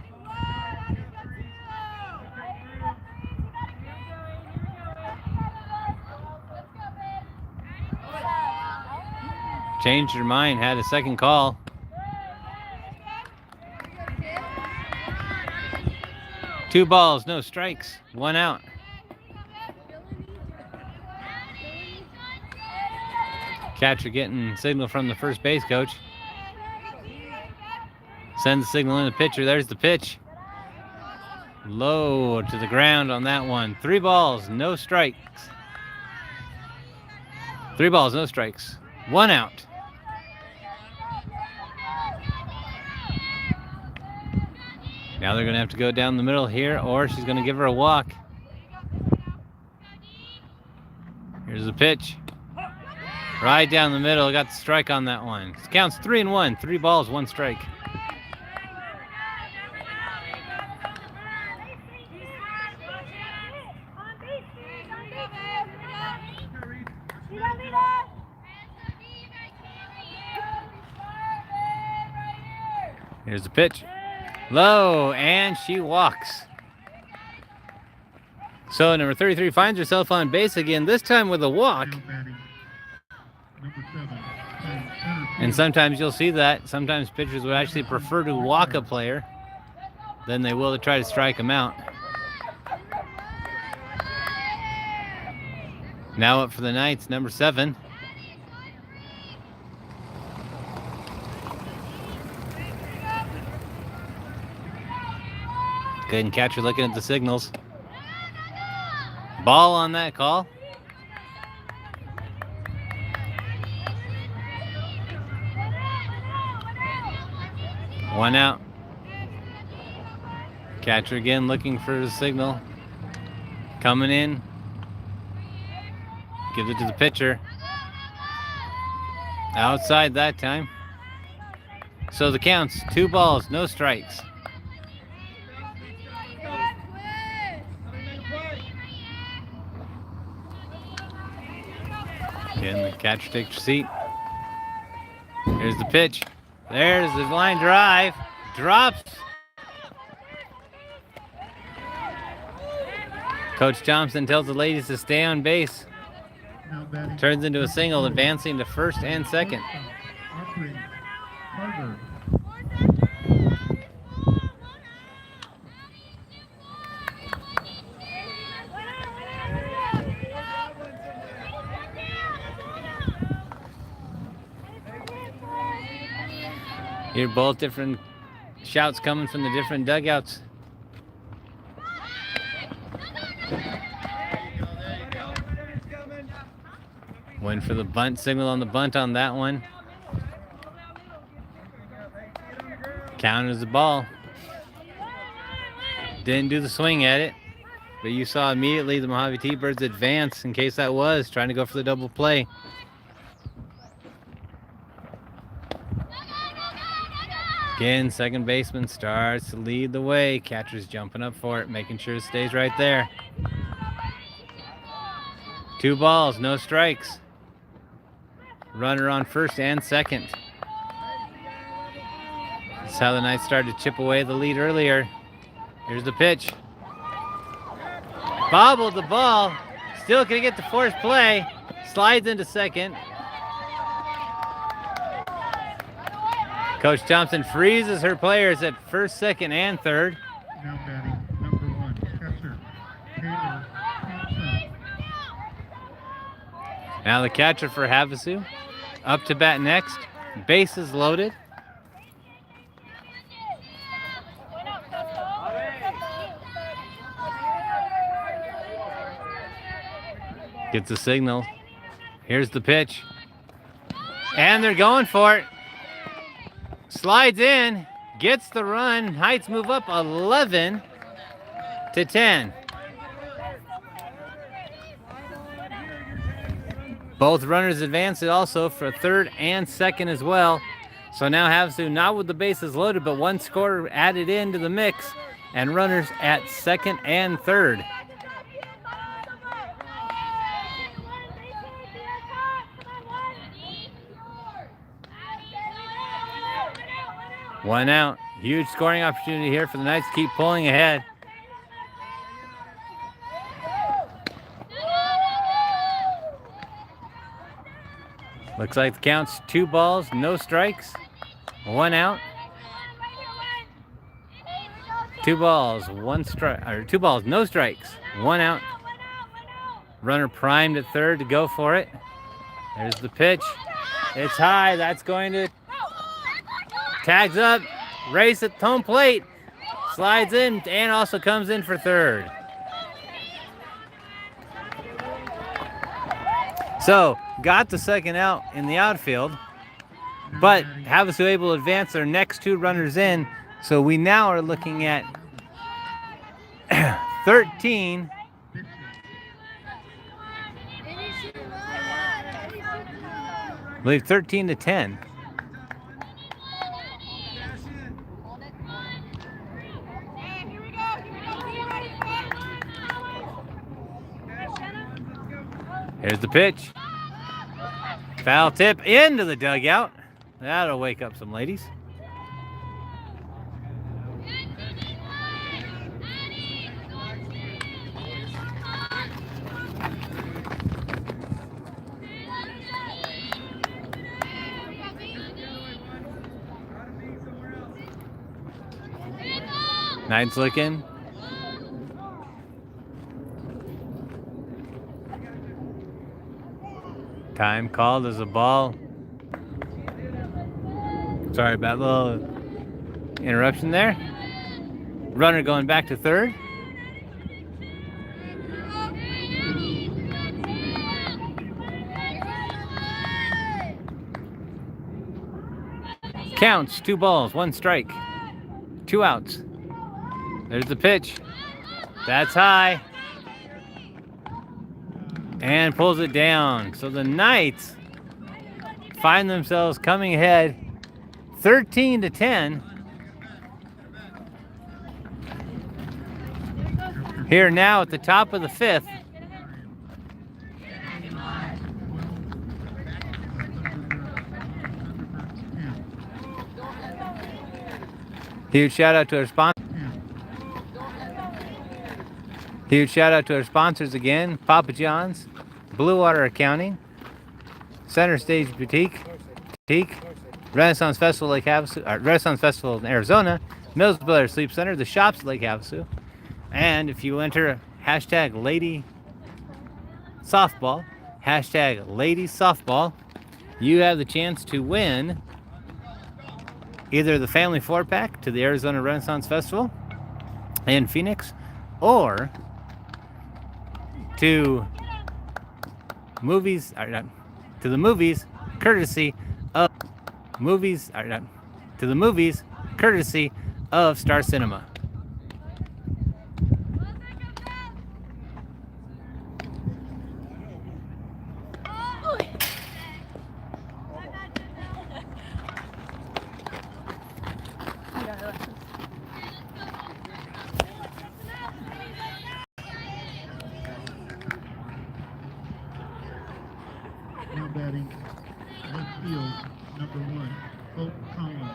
Changed your mind, had a second call. Two balls, no strikes, 1 out. Catcher getting signal from the first base coach. Sends the signal in the pitcher. There's the pitch. Low to the ground on that one. 3 balls, no strikes. 3 balls, no strikes. 1 out. Now they're going to have to go down the middle here, or she's going to give her a walk. Here's the pitch. Right down the middle. Got the strike on that one. It counts 3-1. 3 balls, 1 strike. Here's the pitch. Low, and she walks. So number 33 finds herself on base again, this time with a walk. Now batting, number 7, center And field. sometimes you'll see that. Sometimes pitchers would actually prefer to walk a player than they will to try to strike him out. Now up for the Knights, number 7. Good catcher looking at the signals. Ball on that call. One out. Catcher again looking for the signal. Coming in. Gives it to the pitcher. Outside that time. So the count's 2 balls, no strikes. Again, the catcher takes your seat. Here's the pitch. There's the line drive. Drops. Coach Thompson tells the ladies to stay on base. Now batting, Turns into a single, advancing to first and second. Audrey Carver. Hear both different shouts coming from the different dugouts. Went for the bunt signal on the bunt on that one. Counted as a ball. Didn't do the swing at it, but you saw immediately the Mojave T-Birds advance in case that was trying to go for the double play. Again, second baseman starts to lead the way. Catcher's jumping up for it, making sure it stays right there. 2 balls, no strikes. Runner on first and second. That's how the Knights started to chip away the lead earlier. Here's the pitch. Bobbled the ball. Still gonna get the force play. Slides into second. Coach Thompson freezes her players at first, second, and third. Now batting number 1, catcher Taylor Thompson. Now the catcher for Havasu. Up to bat next. Bases loaded. Gets a signal. Here's the pitch. And they're going for it. Slides in. Gets the run. Heights move up 11 to 10. Both runners advance it also for third and second as well. So now Havasu not with the bases loaded, but 1 scorer added into the mix, and runners at second and third. One out. Huge scoring opportunity here for the Knights. Keep pulling ahead. Looks like the count's 2 balls, no strikes, 1 out. 2 balls, 1 strike, or 2 balls, no strikes, 1 out. Runner primed at third to go for it. There's the pitch. It's high. That's going to tags up, race at home plate, slides in, and also comes in for third. So, got the second out in the outfield, but Havasu able to advance their next 2 runners in. So we now are looking at 13. I believe 13 to 10. Here's the pitch. Foul tip into the dugout. That'll wake up some ladies. Knights looking. Time called as a ball. Sorry about a little interruption there. Runner going back to third. Counts, 2 balls, 1 strike, 2 outs. There's the pitch. That's high. And pulls it down. So the Knights find themselves coming ahead 13 to 10. Here now at the top of the 5th. Huge shout out to our sponsors. Huge shout out to our sponsors again: Papa John's, Blue Water Accounting, Center Stage Boutique, Renaissance Festival Lake Havasu, Renaissance Festival in Arizona, Mills Blair Sleep Center, the shops at Lake Havasu, and if you enter hashtag Lady Softball, hashtag Lady Softball, you have the chance to win either the family 4-pack to the Arizona Renaissance Festival in Phoenix, or to movies, to the movies, courtesy of movies. To the movies, courtesy of Star Cinema. Now batting left field, number 1, Hope Collins.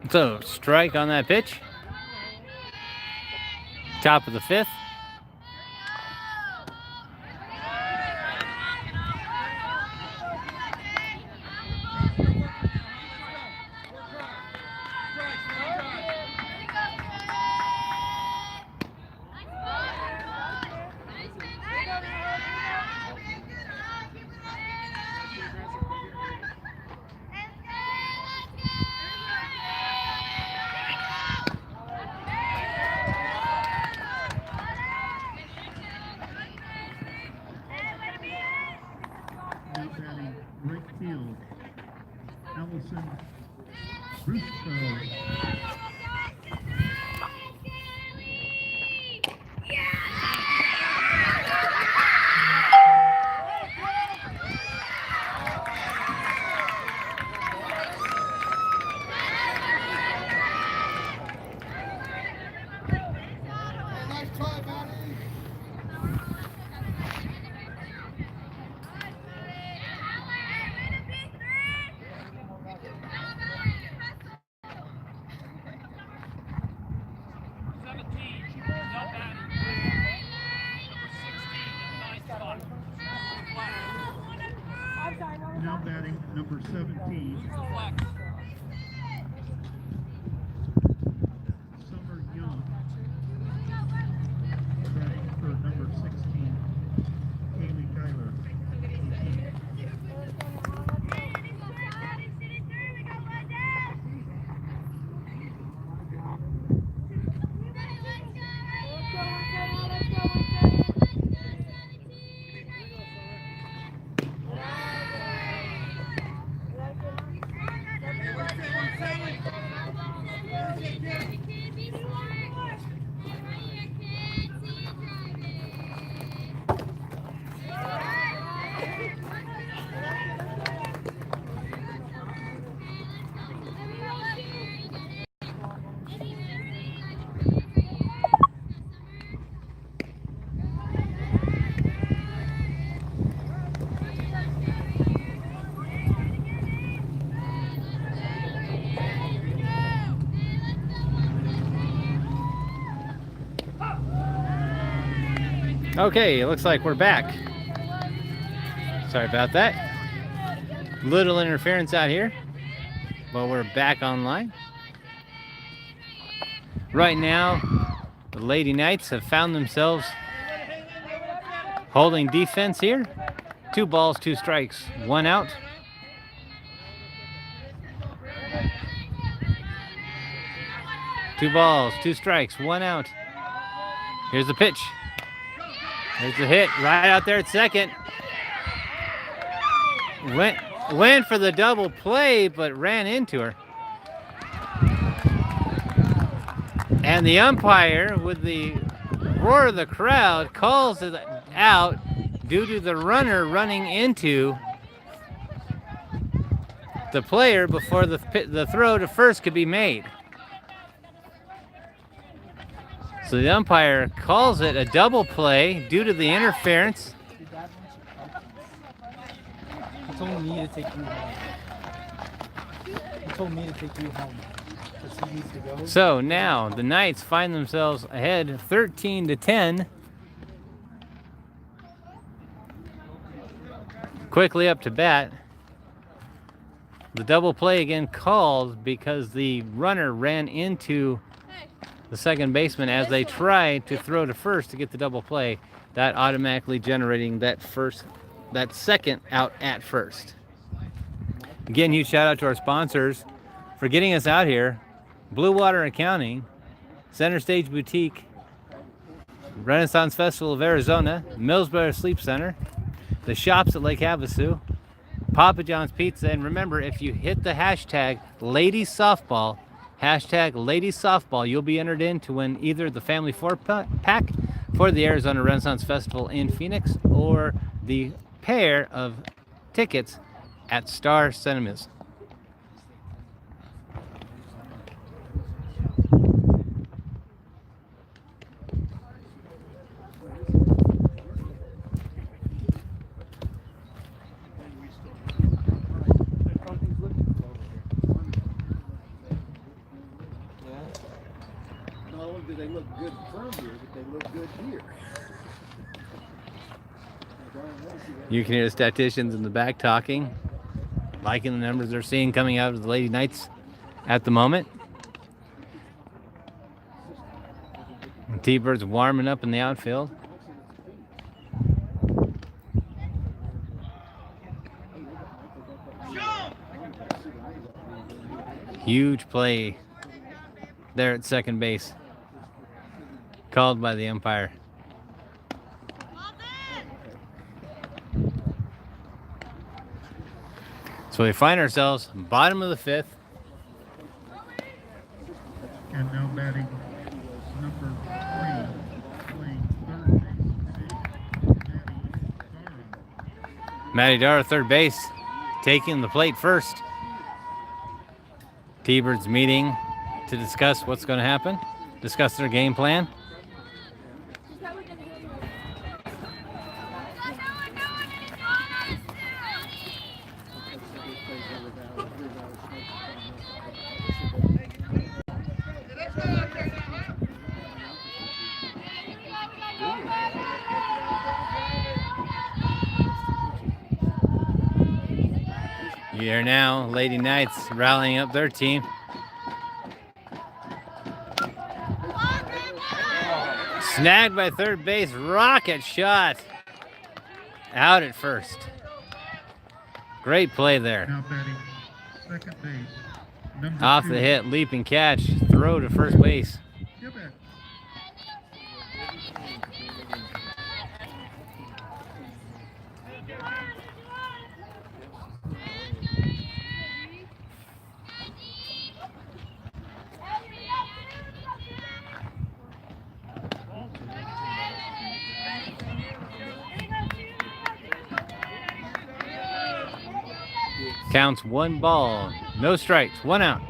So, strike on that pitch. Top of the 5th. Now batting right field, Allison Russo. Now batting number 17, Summer Young. Batting for number 16, Kaylee Tyler. Okay, it looks like we're back. Sorry about that. Little interference out here, but we're back online. Right now, the Lady Knights have found themselves holding defense here. 2 balls, 2 strikes, 1 out. Two balls, 2 strikes, 1 out. Here's the pitch. There's the hit right out there at second. Went for the double play, but ran into her. And the umpire, with the roar of the crowd, calls it out due to the runner running into the player before the throw to first could be made. So the umpire calls it a double play due to the interference. He told me to take you home. He told me to take you home. Because he needs to go. So now the Knights find themselves ahead 13-10. Quickly up to bat. The double play again called because the runner ran into the second baseman as they try to throw to first to get the double play. That automatically generating that second out at first. Again, huge shout out to our sponsors for getting us out here. Blue Water Accounting, Center Stage Boutique, Renaissance Festival of Arizona, Millsboro Sleep Center, the shops at Lake Havasu, Papa John's Pizza, and remember, if you hit the hashtag Ladies Softball, you'll be entered in to win either the family 4-pack for the Arizona Renaissance Festival in Phoenix or the pair of tickets at Star Cinemas. Not only do they look good from here, but they look good here. You can hear the statisticians in the back talking, liking the numbers they're seeing coming out of the Lady Knights at the moment. And T-Birds warming up in the outfield. Huge play there at second base, called by the umpire. So we find ourselves bottom of the fifth. And now batting number 3, playing third base, Maddie Dara, third base, taking the plate first. T-Birds meeting to discuss what's going to happen, discuss their game plan. Here now, Lady Knights rallying up their team. Snagged by third base, rocket shot. Out at first. Great play there. now batting second base, number Off 2. the hit, leaping catch, throw to first base. Get back. Counts 1 ball, no strikes, 1 out.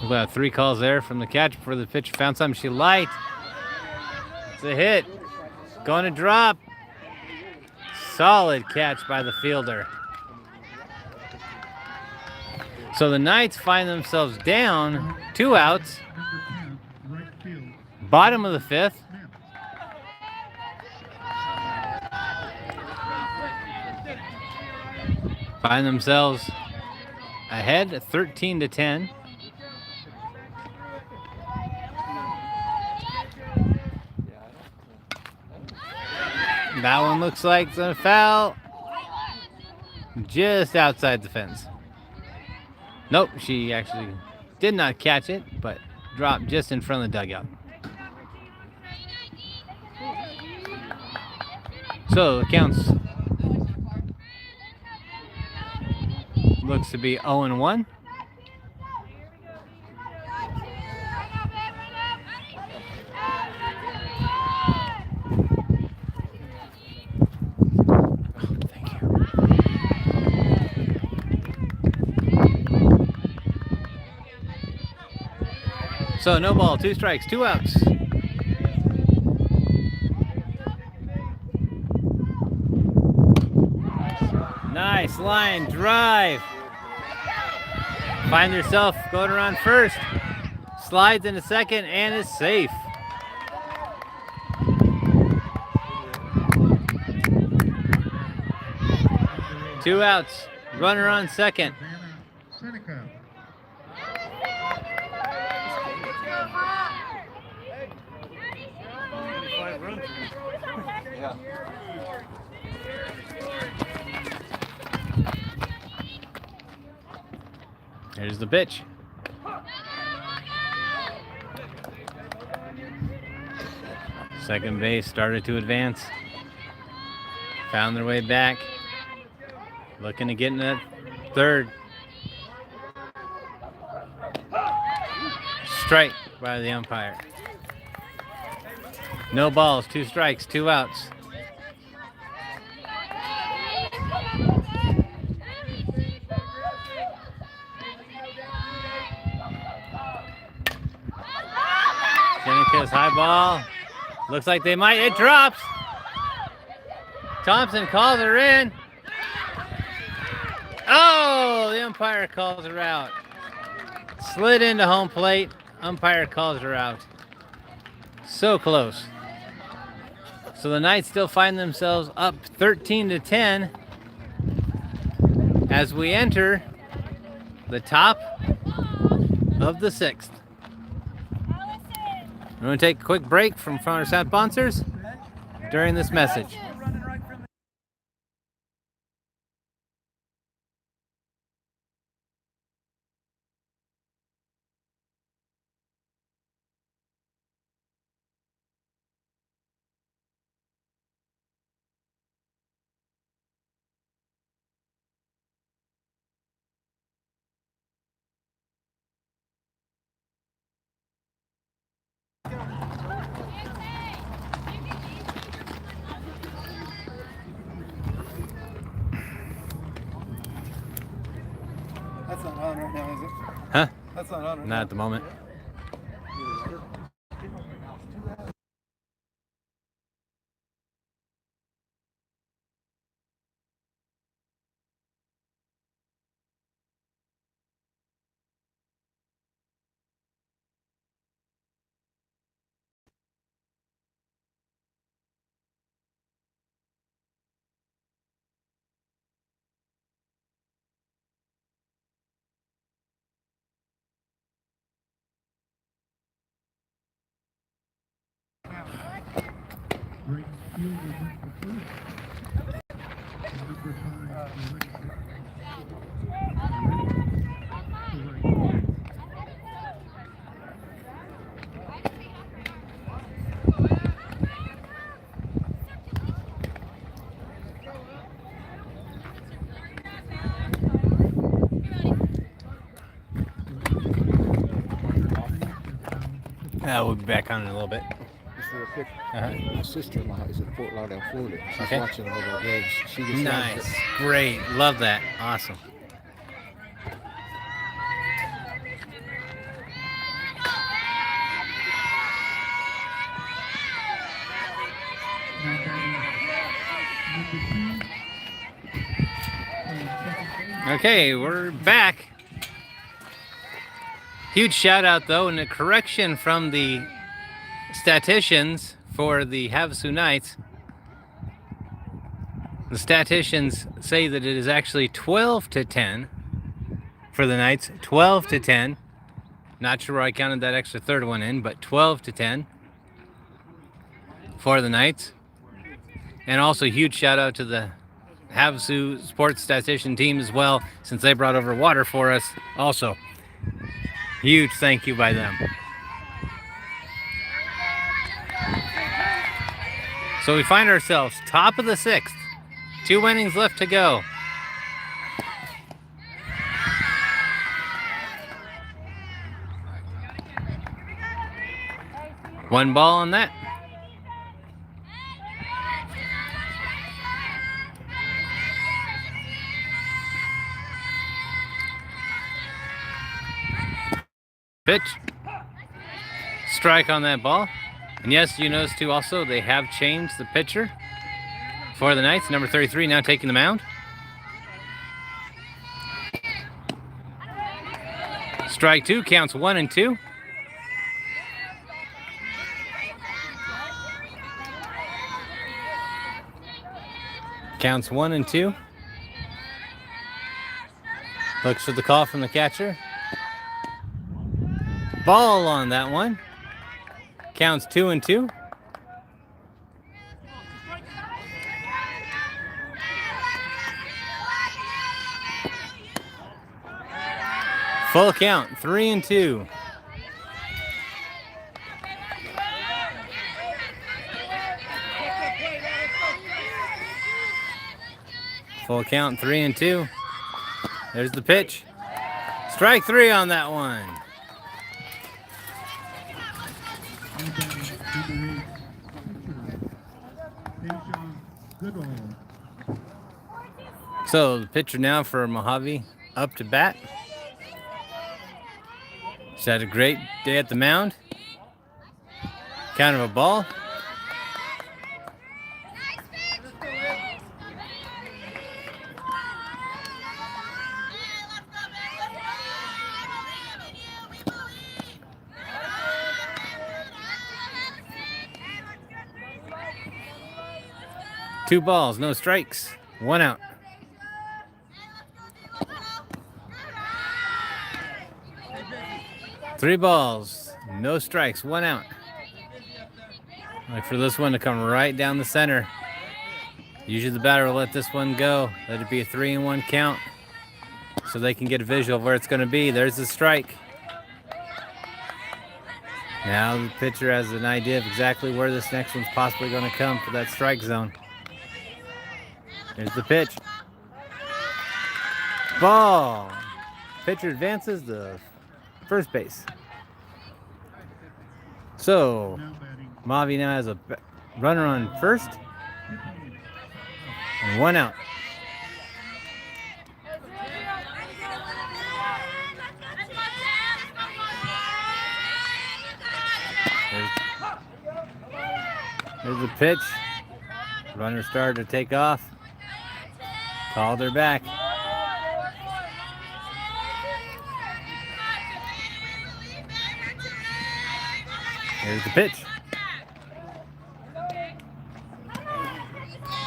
We've got 3 calls there from the catcher before the pitcher found something she liked. It's a hit. Going to drop. Solid catch by the fielder. So the Knights find themselves down 2 outs, Number 10, right field, bottom of the fifth. Smith. Find themselves ahead 13-10. That one looks like it's a foul. Just outside the fence. Nope, she actually did not catch it, but dropped just in front of the dugout. So it counts. Looks to be 0-1. Thank you. So no ball, 2 strikes, 2 outs. Nice line drive. Find yourself going around first. Slides into second and is safe. Two outs. Runner on second. Seneca. Here's the pitch. Second base started to advance. Found their way back. Looking to get in that third. Strike by the umpire. No balls, 2 strikes, 2 outs. Seneca's high ball. Looks like they might. It drops. Thompson calls her in. Oh, the umpire calls her out. Slid into home plate. Umpire calls her out. So close. So the Knights still find themselves up 13-10 as we enter the top of the 6th. I'm going to take a quick break from our sponsors during this message. That's not on right now, is it? Huh? That's not on right Not at the moment. Great field against the first. Number 5, We'll be back on in a little bit. Just real quick. Uh-huh. My sister-in-law is in Fort Lauderdale, Florida. She's Okay. watching all the games. She just Nice. loves it. Great. Love that. Awesome. Okay, we're back. Huge shout out though, and a correction from the statisticians for the Havasu Knights. The statisticians say that it is actually 12-10 for the Knights. 12-10. Not sure where I counted that extra third one in, but 12-10 for the Knights. And also huge shout out to the Havasu sports statistician team as well, since they brought over water for us also. Huge thank you by them. So we find ourselves top of the 6th. 2 innings left to go. One ball on that. Pitch. Strike on that ball. And yes, you notice too also they have changed the pitcher for the Knights. Number 33 now taking the mound. Strike 2, counts 1-2. Counts 1-2. Looks for the call from the catcher. Ball on that one. Counts 2-2. Full count, 3-2. Full count, 3-2. There's the pitch. Strike 3 on that one. So the pitcher now for Mojave up to bat. She's had a great day at the mound. Count of a ball. Two balls, no strikes, 1 out. Three balls, no strikes, 1 out. Look for this one to come right down the center. Usually the batter will let this one go. Let it be a 3-1 count so they can get a visual of where it's going to be. There's the strike. Now the pitcher has an idea of exactly where this next one's possibly going to come for that strike zone. Here's the pitch. Ball. Pitcher advances to first base. So, Mojave now has a runner on first and 1 out. There's the pitch. Runner started to take off. Called her back. Here's the pitch.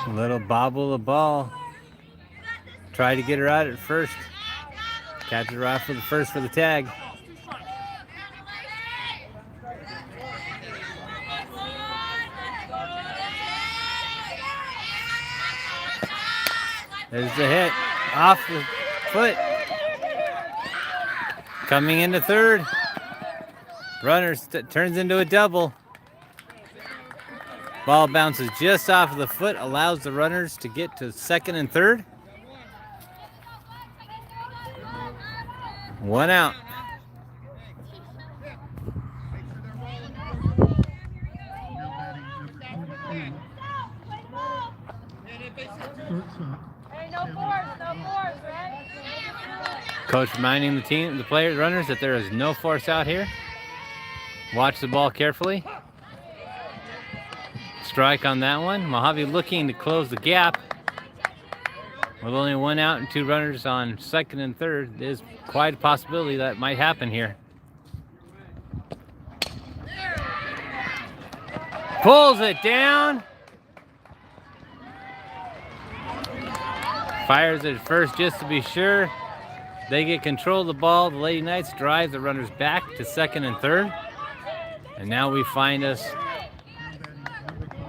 A little bobble of ball. Try to get her out at first. Catch her off for the first for the tag. There's the hit. Off the foot. Coming into third. Runner turns into a double. Ball bounces just off of the foot, allows the runners to get to second and third. 1 out. Coach reminding the players, runners, that there is no force out here. Watch the ball carefully. Strike on that one. Mojave looking to close the gap. With only 1 out and 2 runners on second and third, there's quite a possibility that might happen here. Pulls it down. Fires it first just to be sure. They get control of the ball. The Lady Knights drive the runners back to second and third. And now we find us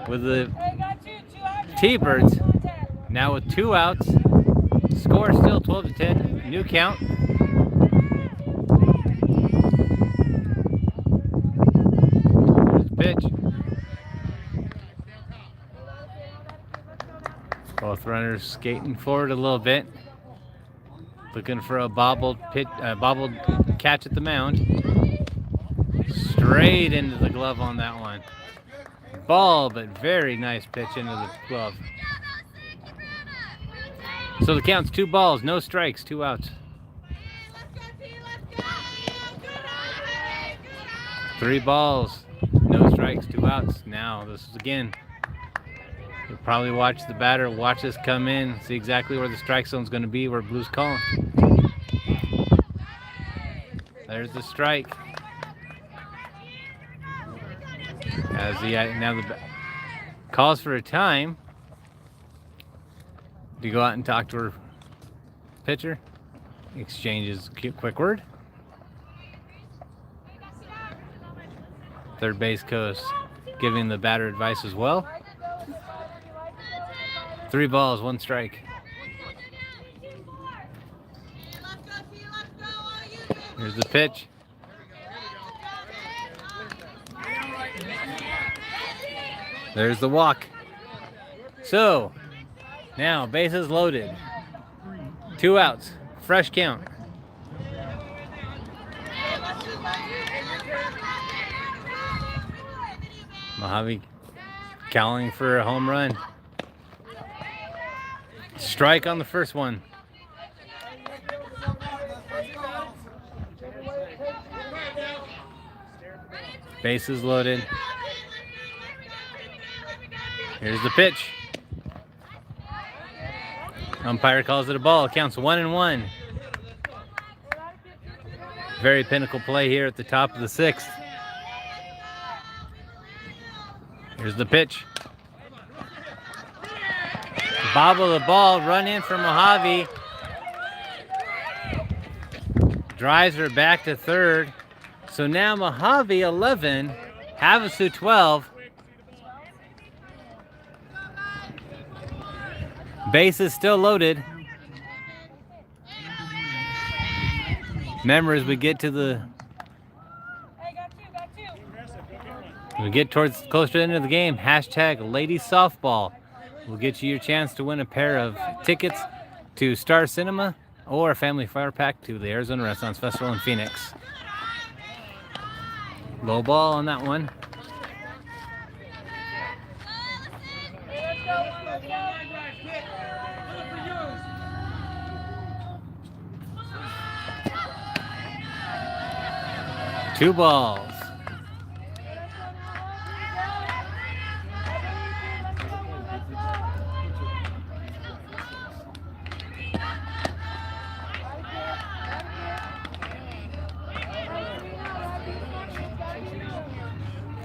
with the T-Birds now with 2 outs. Score still 12-10. New count. Pitch. Both runners skating forward a little bit. Looking for a bobbled catch at the mound. Straight into the glove on that one. Ball, but very nice pitch into the glove. So the count's 2 balls, no strikes, 2 outs. 3 balls, no strikes, 2 outs. Now this is again. You'll probably watch the batter, watch this come in, see exactly where the strike zone's going to be, where Blue's calling. There's the strike. As now the calls for a time to go out and talk to her pitcher. Exchanges quick word. Third base coach giving the batter advice as well. 3 balls, 1 strike. Here's the pitch. There's the walk. So, now bases loaded. 2 outs. Fresh count. Mojave calling for a home run. Strike on the first one. Bases loaded. Here's the pitch. Umpire calls it a ball. Counts 1-1. Very pinnacle play here at the top of the 6th. Here's the pitch. Bobble the ball, run in for Mojave. Drives her back to third. So now Mojave 11, Havasu 12. Base is still loaded. Remember, as we get to the towards closer to the end of the game, hashtag Ladies Softball will get you your chance to win a pair of tickets to Star Cinema or a family fire pack to the Arizona Renaissance Festival in Phoenix. Low ball on that one. Two balls.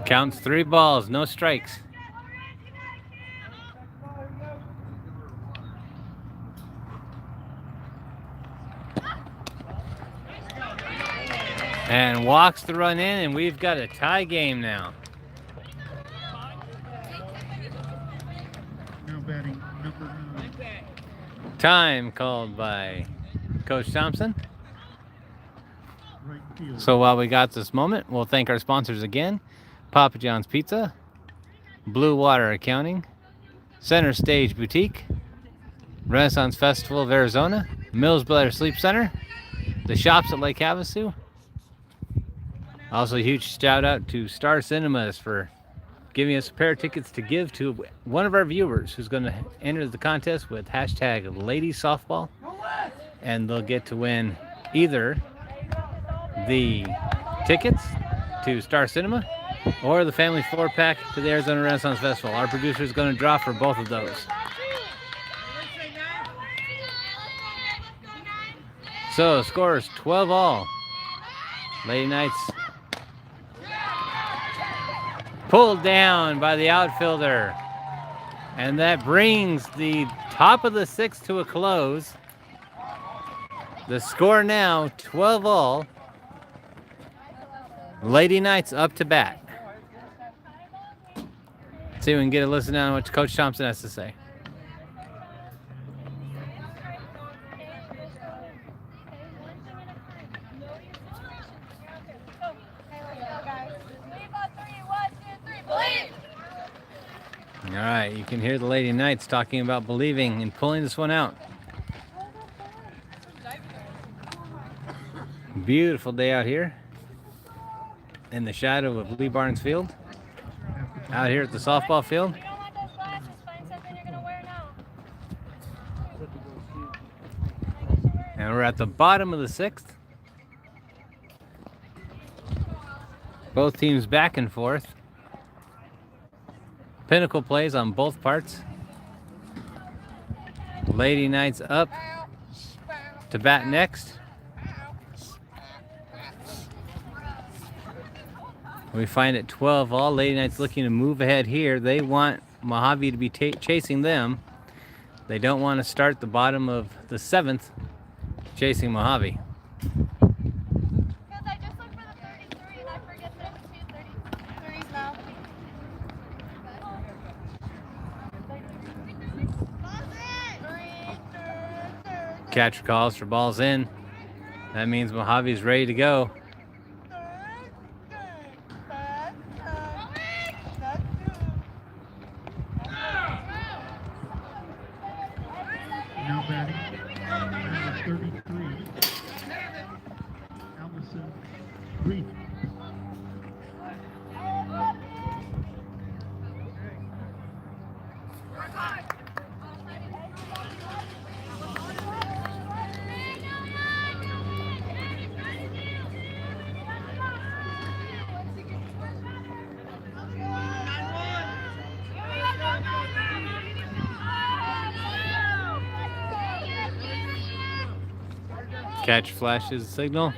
Counts 3 balls, no strikes. And walks the run in, and we've got a tie game now. Now batting number 9. Time called by Coach Thompson. Right field. So while we got this moment, we'll thank our sponsors again. Papa John's Pizza, Blue Water Accounting, Center Stage Boutique, Renaissance Festival of Arizona, Mills Blair Sleep Center, the shops at Lake Havasu. Also a huge shout out to Star Cinemas for giving us a pair of tickets to give to one of our viewers who's going to enter the contest with hashtag Ladies Softball. And they'll get to win either the tickets to Star Cinema or the family 4-pack to the Arizona Renaissance Festival. Our producer is going to draw for both of those. So, scores 12 all. Lady Knights pulled down by the outfielder. And that brings the top of the 6th to a close. The score now, 12 all. Lady Knights up to bat. See if we can get a listen down to what Coach Thompson has to say. All right, you can hear the Lady Knights talking about believing and pulling this one out. Beautiful day out here in the shadow of Lee Barnes Field. Out here at the softball field. We don't want those glasses. Find something you're gonna wear now. And we're at the bottom of the 6th. Both teams back and forth. Pinnacle plays on both parts. Lady Knights up to bat next. We find it 12 all. Lady Knights looking to move ahead here. They want Mojave to be chasing them. They don't want to start the bottom of the 7th chasing Mojave. Because I just looked for the 33 and I forget there's 2 33s now. Catcher calls for balls in. That means Mojave's ready to go. Now batting, number 33, Allison Reed. Catch flashes the signal.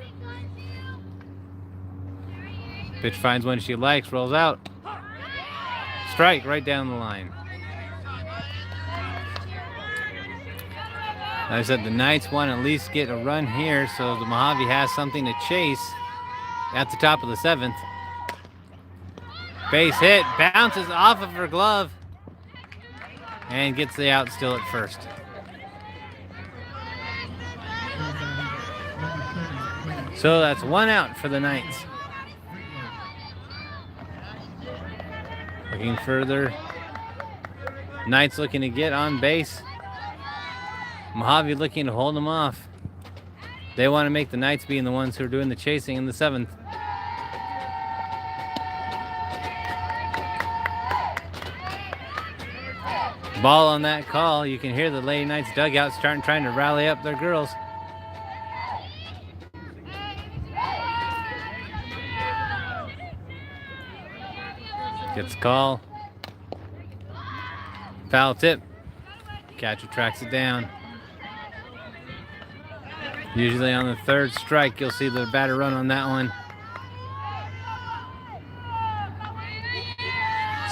Pitch finds one she likes, rolls out. Strike right down the line. Like I said, the Knights want to at least get a run here so the Mojave has something to chase at the top of the 7th. Base hit, bounces off of her glove and gets the out still at first. So that's 1 out for the Knights. Looking further. Knights looking to get on base. Mojave looking to hold them off. They want to make the Knights being the ones who are doing the chasing in the 7th. Ball on that call. You can hear the Lady Knights dugout trying to rally up their girls. Gets a call. Foul tip. Catcher tracks it down. Usually on the 3rd strike, you'll see the batter run on that one.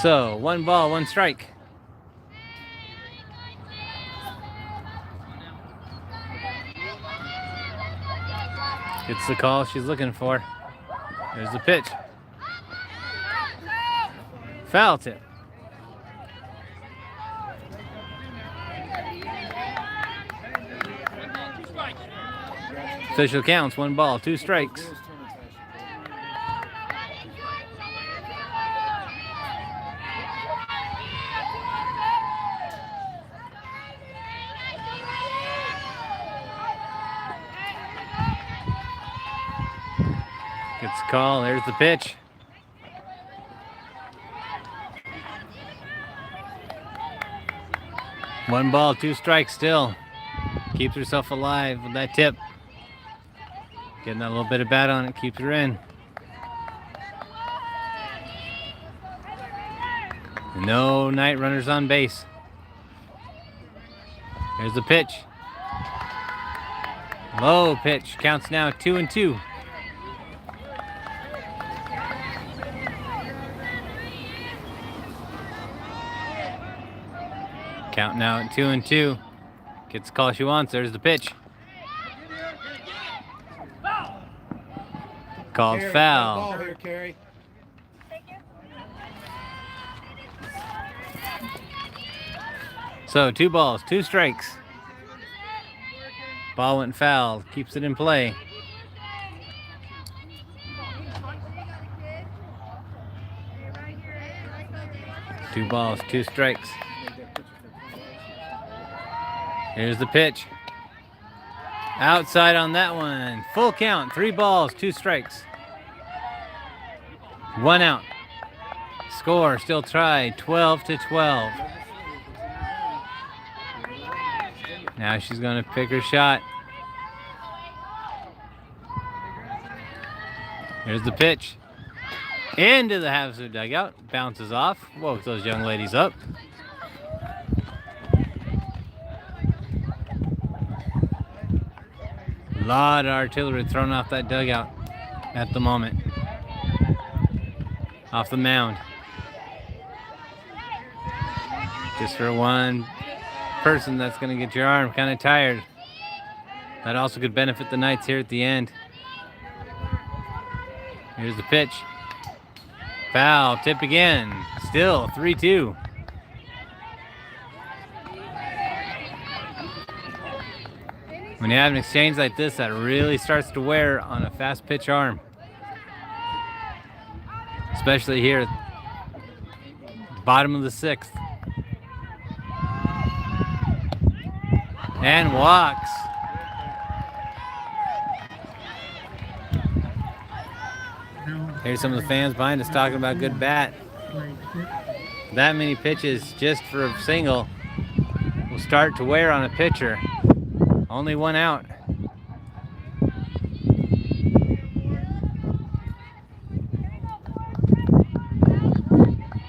So, 1 ball, 1 strike. Gets the call she's looking for. There's the pitch. Foul tip. Official counts, 1 ball, 2 strikes. Gets the call, there's the pitch. One ball, 2 strikes still. Keeps herself alive with that tip. Getting a little bit of bat on it, keeps her in. No Knight runners on base. Here's the pitch. Low pitch, counts now 2-2. Count now at 2-2. Gets the call she wants. There's the pitch. Called Carey, foul. ball here, Carey. So 2 balls, 2 strikes. Ball went foul. Keeps it in play. Two balls, 2 strikes. Here's the pitch. Outside on that one. Full count. 3 balls, 2 strikes. 1 out. Score still tied, 12-12. Now she's going to pick her shot. Here's the pitch. Into the Havasu dugout. Bounces off. Woke those young ladies up. A lot of artillery thrown off that dugout at the moment. Off the mound. Just for one person that's going to get your arm kind of tired. That also could benefit the Knights here at the end. Here's the pitch. Foul, tip again. Still 3-2. When you have an exchange like this, that really starts to wear on a fast pitch arm. Especially here, bottom of the 6th. And walks. Here's some of the fans behind us talking about good bat. That many pitches just for a single will start to wear on a pitcher. Only one out.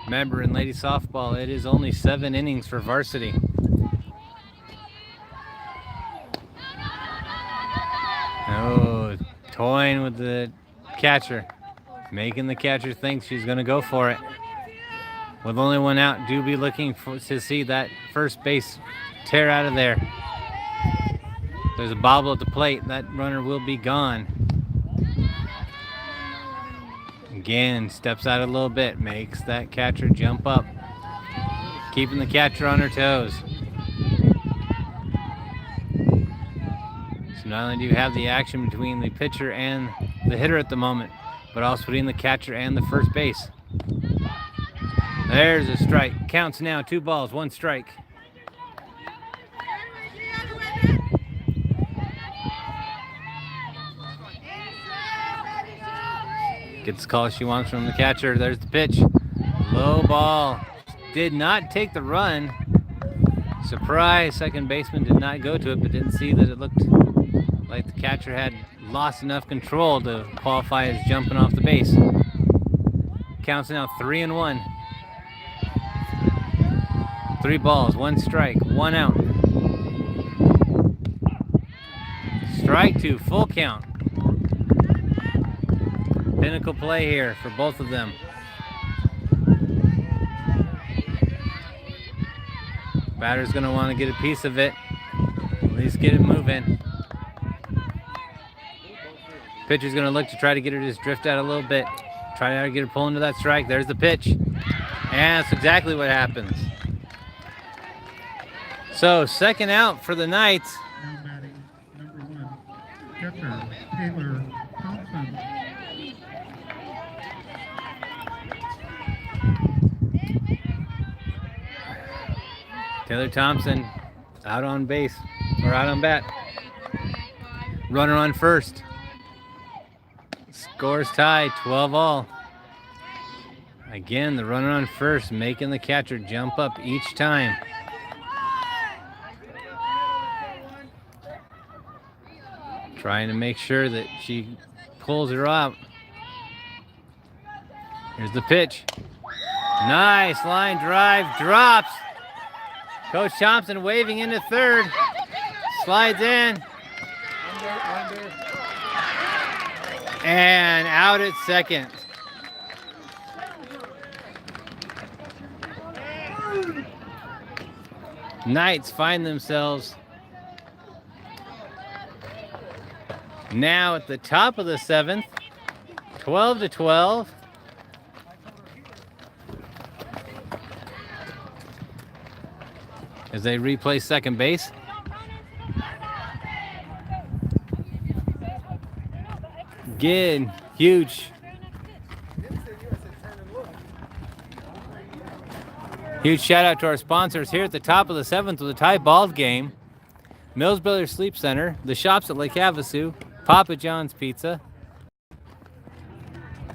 Remember, in lady softball, it is only 7 innings for varsity. Oh, toying with the catcher. Making the catcher think she's going to go for it. With only one out, do be looking to see that first base tear out of there. There's a bobble at the plate. That runner will be gone. Again, steps out a little bit. Makes that catcher jump up. Keeping the catcher on her toes. So not only do you have the action between the pitcher and the hitter at the moment, but also between the catcher and the first base. There's a strike. Counts now, 2 balls, 1 strike. Gets the call she wants from the catcher. There's the pitch. Low ball. Did not take the run. Surprise, second baseman did not go to it, but didn't see that it looked like the catcher had lost enough control to qualify as jumping off the base. Counts now 3-1. 3 balls, 1 strike, 1 out. Strike 2, full count. Pinnacle play here for both of them. Batter's going to want to get a piece of it. At least get it moving. Pitcher's going to look to try to get her to just drift out a little bit. Try to get her pulling to that strike. There's the pitch. And that's exactly what happens. So, second out for the Knights. Now batting number 1, catcher Taylor Thompson. Taylor Thompson out on base, or out on bat. Runner on first. Scores tied, 12-all. Again, the runner on first making the catcher jump up each time. Trying to make sure that she pulls her out. Here's the pitch. Nice line drive, drops. Coach Thompson waving into third. Slides in. And out at second. Knights find themselves now at the top of the 7th, 12-12. As they replay second base. Again, huge shout out to our sponsors here at the top of the 7th with a tie ball game. Mills Brothers Sleep Center, the shops at Lake Havasu, Papa John's Pizza,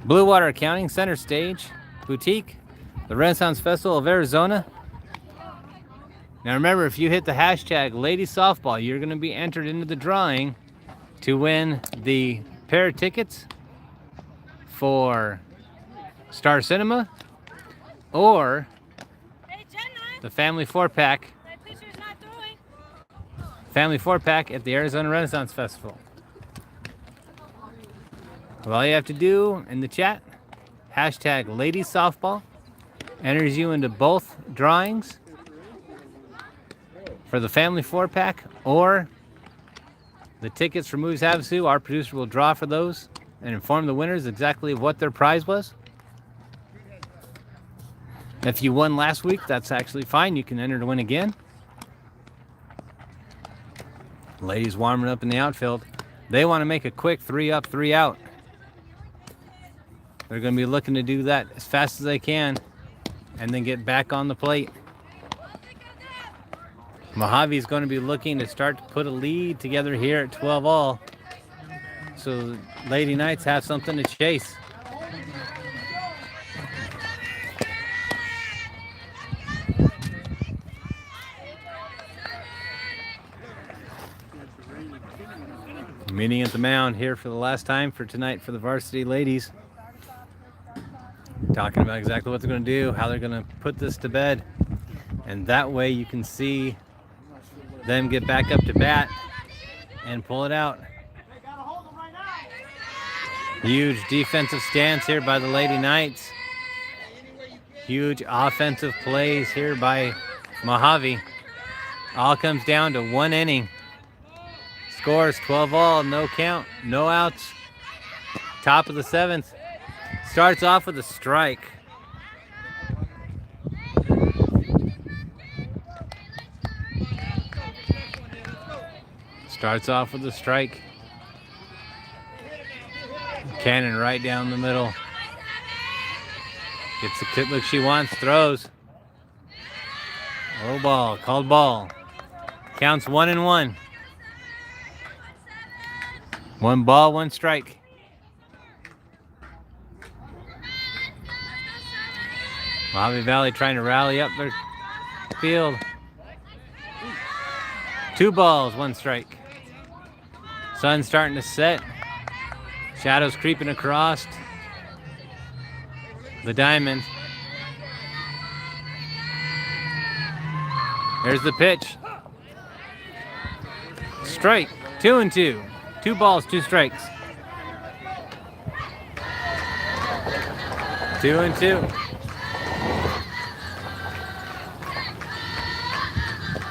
Blue Water Accounting, Center Stage, Boutique, the Renaissance Festival of Arizona. Now remember, if you hit the hashtag Lady Softball, you're going to be entered into the drawing to win the pair of tickets for Star Cinema or the family 4-pack. Family 4-pack at the Arizona Renaissance Festival. Well, all you have to do in the chat, hashtag Lady Softball, enters you into both drawings for the family 4-pack or the tickets for Movies Havasu. Our producer will draw for those and inform the winners exactly what their prize was. If you won last week, that's actually fine. You can enter to win again. Ladies warming up in the outfield. They want to make a quick 3 up, 3 out. They're going to be looking to do that as fast as they can and then get back on the plate. Mojave is going to be looking to start to put a lead together here at 12 all. So Lady Knights have something to chase. Meeting at the mound here for the last time for tonight for the varsity ladies. Talking about exactly what they're going to do, how they're going to put this to bed. And that way you can see them get back up to bat and pull it out. Huge defensive stance here by the Lady Knights. Huge offensive plays here by Mojave. All comes down to 1 inning. Scores 12 all, no count, no outs. Top of the 7th. Starts off with a strike. Starts off with a strike. Cannon right down the middle. Gets the quick look she wants, throws. Low ball, called ball. Counts 1-1. 1 ball, 1 strike. Mojave Valley trying to rally up their field. 2 balls, 1 strike. Sun starting to set. Shadows creeping across the diamond. There's the pitch. Strike, 2-2. 2 balls, 2 strikes. 2-2.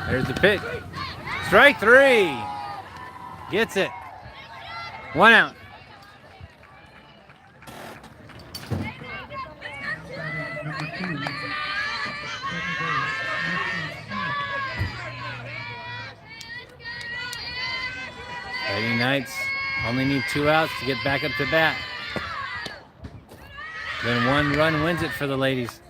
There's the pitch. Strike 3. Gets it. 1 out. Lady Knights only need 2 outs to get back up to bat. Then 1 run wins it for the ladies.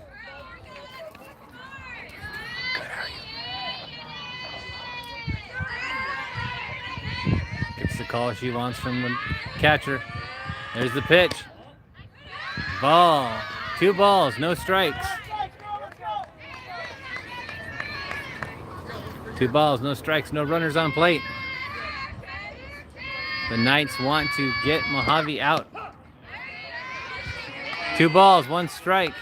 Gets the call she wants from the catcher. There's the pitch. Ball. 2 balls, no strikes. 2 balls, no strikes, no runners on plate. The Knights want to get Mojave out. 2 balls, 1 strike.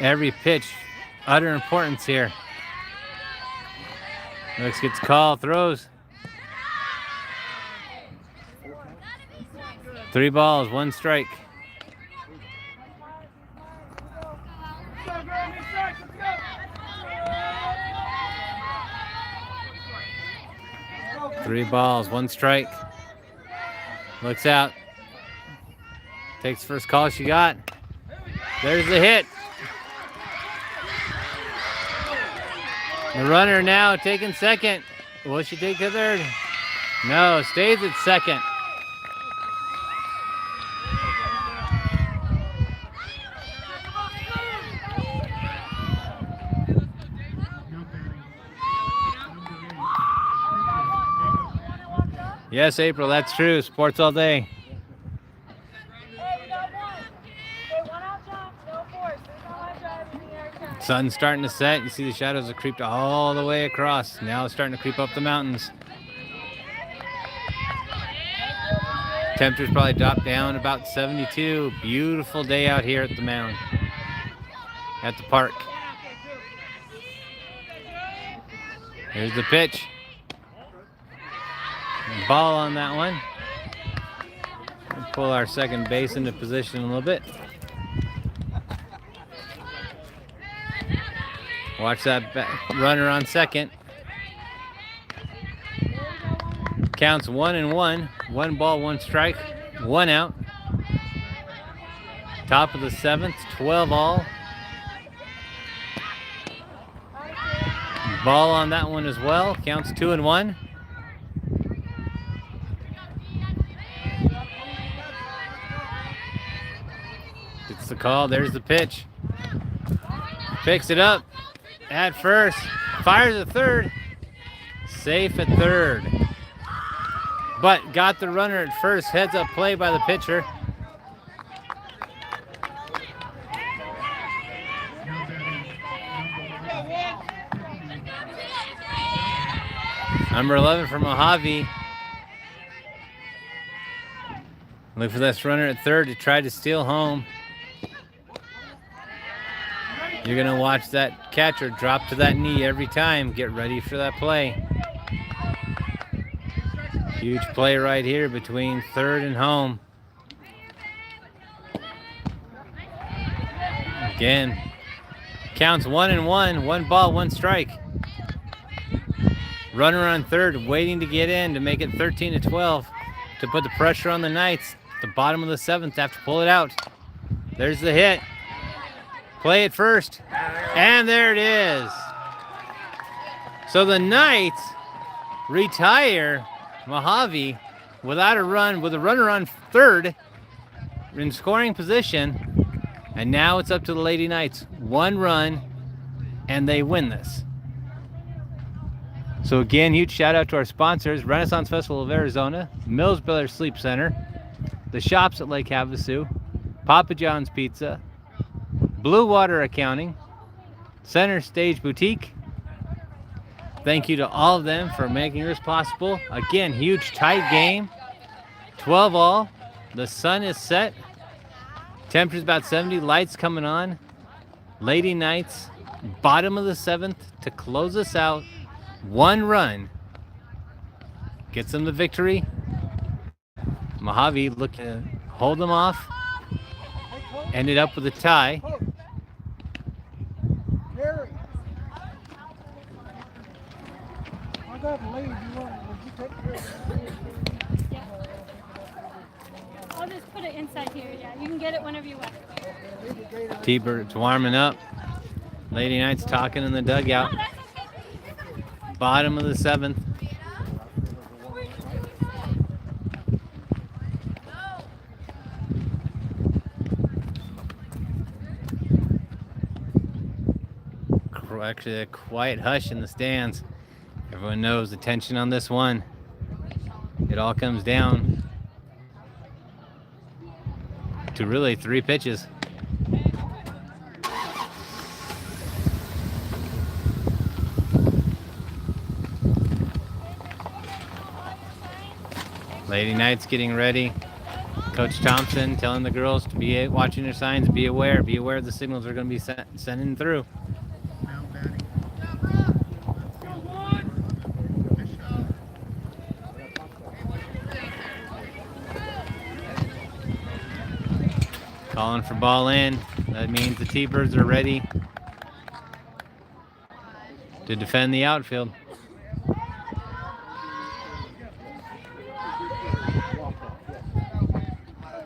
Every pitch, utter importance here. Looks gets called, throws. 3 balls, 1 strike. Three balls, 1 strike. Looks out. Takes first call she got. There's the hit. The runner now taking second. Will she take to third? No, stays at second. Yes, April, that's true. Sports all day. Sun's starting to set. You see the shadows have creeped all the way across. Now it's starting to creep up the mountains. Temperatures probably dropped down about 72. Beautiful day out here at the mound, at the park. Here's the pitch. Ball on that one. We'll pull our second base into position a little bit. Watch that runner on second. Counts 1-1. 1 ball, 1 strike, 1 out. Top of the 7th, 12 all. Ball on that one as well. Counts 2-1. Gets the call. There's the pitch. Picks it up at first. Fires at third. Safe at third. But got the runner at first. Heads up play by the pitcher. Number 11 for Mojave. Look for this runner at third to try to steal home. You're going to watch that catcher drop to that knee every time. Get ready for that play. Huge play right here between third and home. Again, counts 1-1. 1 ball, 1 strike. Runner on third waiting to get in to make it 13-12 to put the pressure on the Knights. The bottom of the 7th have to pull it out. There's the hit. Play it first. And there it is. So the Knights retire Mojave without a run, with a runner on third in scoring position. And now it's up to the Lady Knights. 1 run, and they win this. So again, huge shout out to our sponsors, Renaissance Festival of Arizona, Mills Biller Sleep Center, the shops at Lake Havasu, Papa John's Pizza, Blue Water Accounting, Center Stage Boutique. Thank you to all of them for making this possible. Again, huge tight game, 12 all. The sun is set. Temperature's about 70, lights coming on. Lady Knights, bottom of the 7th to close us out. 1 run gets them the victory. Mojave looking to hold them off. Ended up with a tie. I'll just put it inside here. Yeah, you can get it whenever you want. T-Bird's warming up. Lady Knights talking in the dugout. Bottom of the 7th. Actually, a quiet hush in the stands. Everyone knows the tension on this one. It all comes down to really 3 pitches. Lady Knights getting ready. Coach Thompson telling the girls to be watching their signs, be aware of the signals they're going to be sending through. Now batting. Calling for ball in. That means the T-Birds are ready to defend the outfield.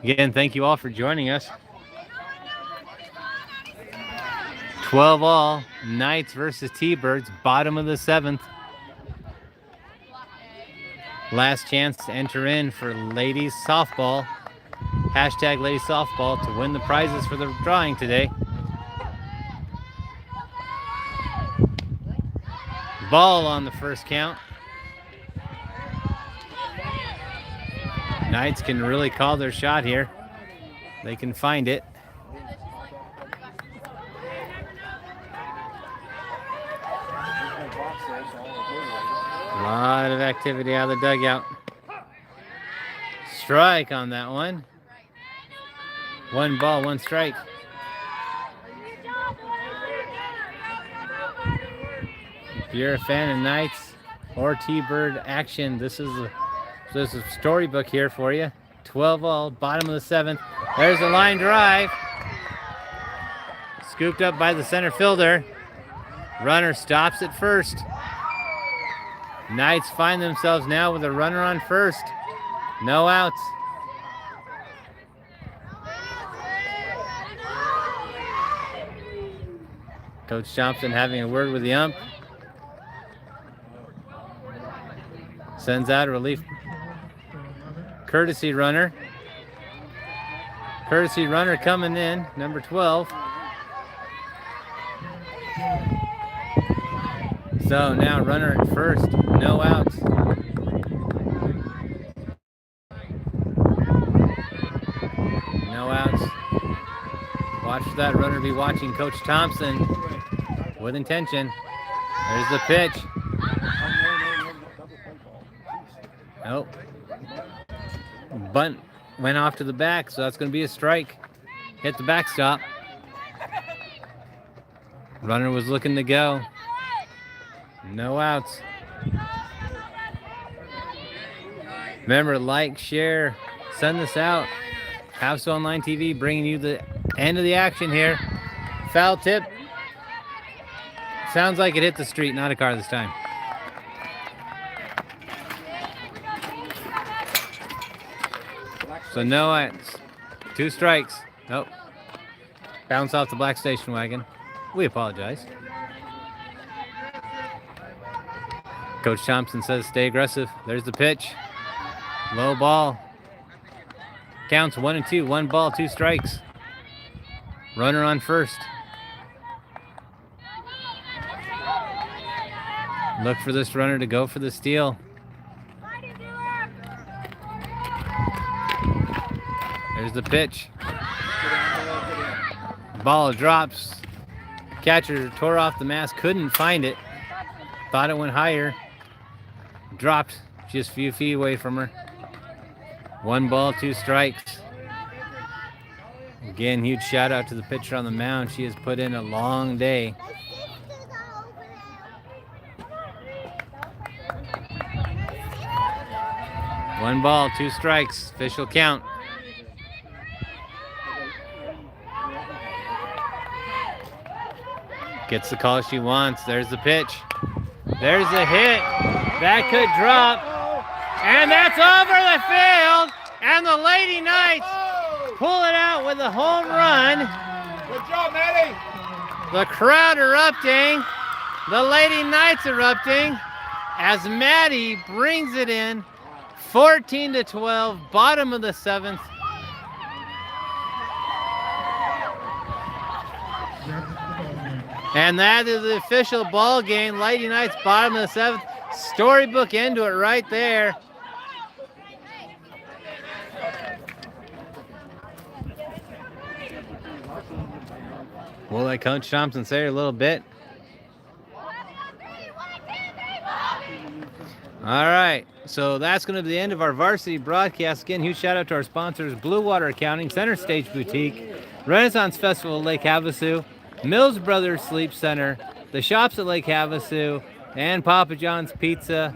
Again, thank you all for joining us. 12 all, Knights versus T-Birds, bottom of the 7th. Last chance to enter in for ladies softball. Hashtag ladies softball to win the prizes for the drawing today. Ball on the first count. Knights can really call their shot here. They can find it. A lot of activity out of the dugout. Strike on that one. 1 ball, 1 strike. If you're a fan of Knights or T-Bird action, this is a storybook here for you. 12 all, bottom of the 7th. There's a line drive. Scooped up by the center fielder. Runner stops at first. Knights find themselves now with a runner on first. No outs. Coach Thompson having a word with the ump. Sends out a relief for 11. courtesy runner. Courtesy runner coming in, number 12. So now runner at first, no outs. No outs. Watch that runner be watching Coach Thompson with intention. There's the pitch. Oh. Bunt went off to the back, so that's going to be a strike. Hit the backstop. Runner was looking to go. No outs. Remember, like, share, send this out. Havasu Online TV bringing you the end of the action here. Foul tip. Sounds like it hit the street, not a car this time. So no outs. 2 strikes. Nope. Bounce off the black station wagon. We apologize. Coach Thompson says stay aggressive. There's the pitch. Low ball. Counts 1-2. 1 ball, 2 strikes. Runner on first. Look for this runner to go for the steal. There's the pitch. Ball drops. Catcher tore off the mask, couldn't find it. Thought it went higher. Dropped just a few feet away from her. 1 ball, 2 strikes. Again, huge shout out to the pitcher on the mound. She has put in a long day. One ball, 2 strikes. Official count. Gets the call she wants. There's the pitch. There's the hit. That could drop. And that's over the field. And the Lady Knights pull it out with a home run. Good job, Maddie. The crowd erupting. The Lady Knights erupting as Maddie brings it in. 14-12, bottom of the 7th. And that is the official ball game. Lady Knights, bottom of the 7th. Storybook end to it right there. We'll let Coach Thompson say a little bit. All right, so that's going to be the end of our varsity broadcast. Again, huge shout out to our sponsors, Blue Water Accounting, Center Stage Boutique, Renaissance Festival at Lake Havasu, Mills Brothers Sleep Center, the shops at Lake Havasu, and Papa John's Pizza.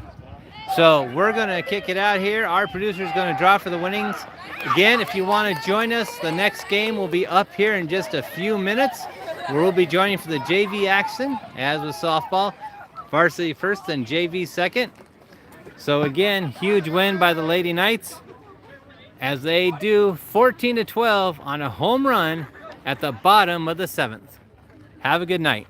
So we're going to kick it out here. Our producer is going to draw for the winnings. Again, if you want to join us, the next game will be up here in just a few minutes. We'll be joining for the JV action, as with softball. Varsity first and JV second. So again, huge win by the Lady Knights as they do 14-12 on a home run at the bottom of the 7th. Have a good night.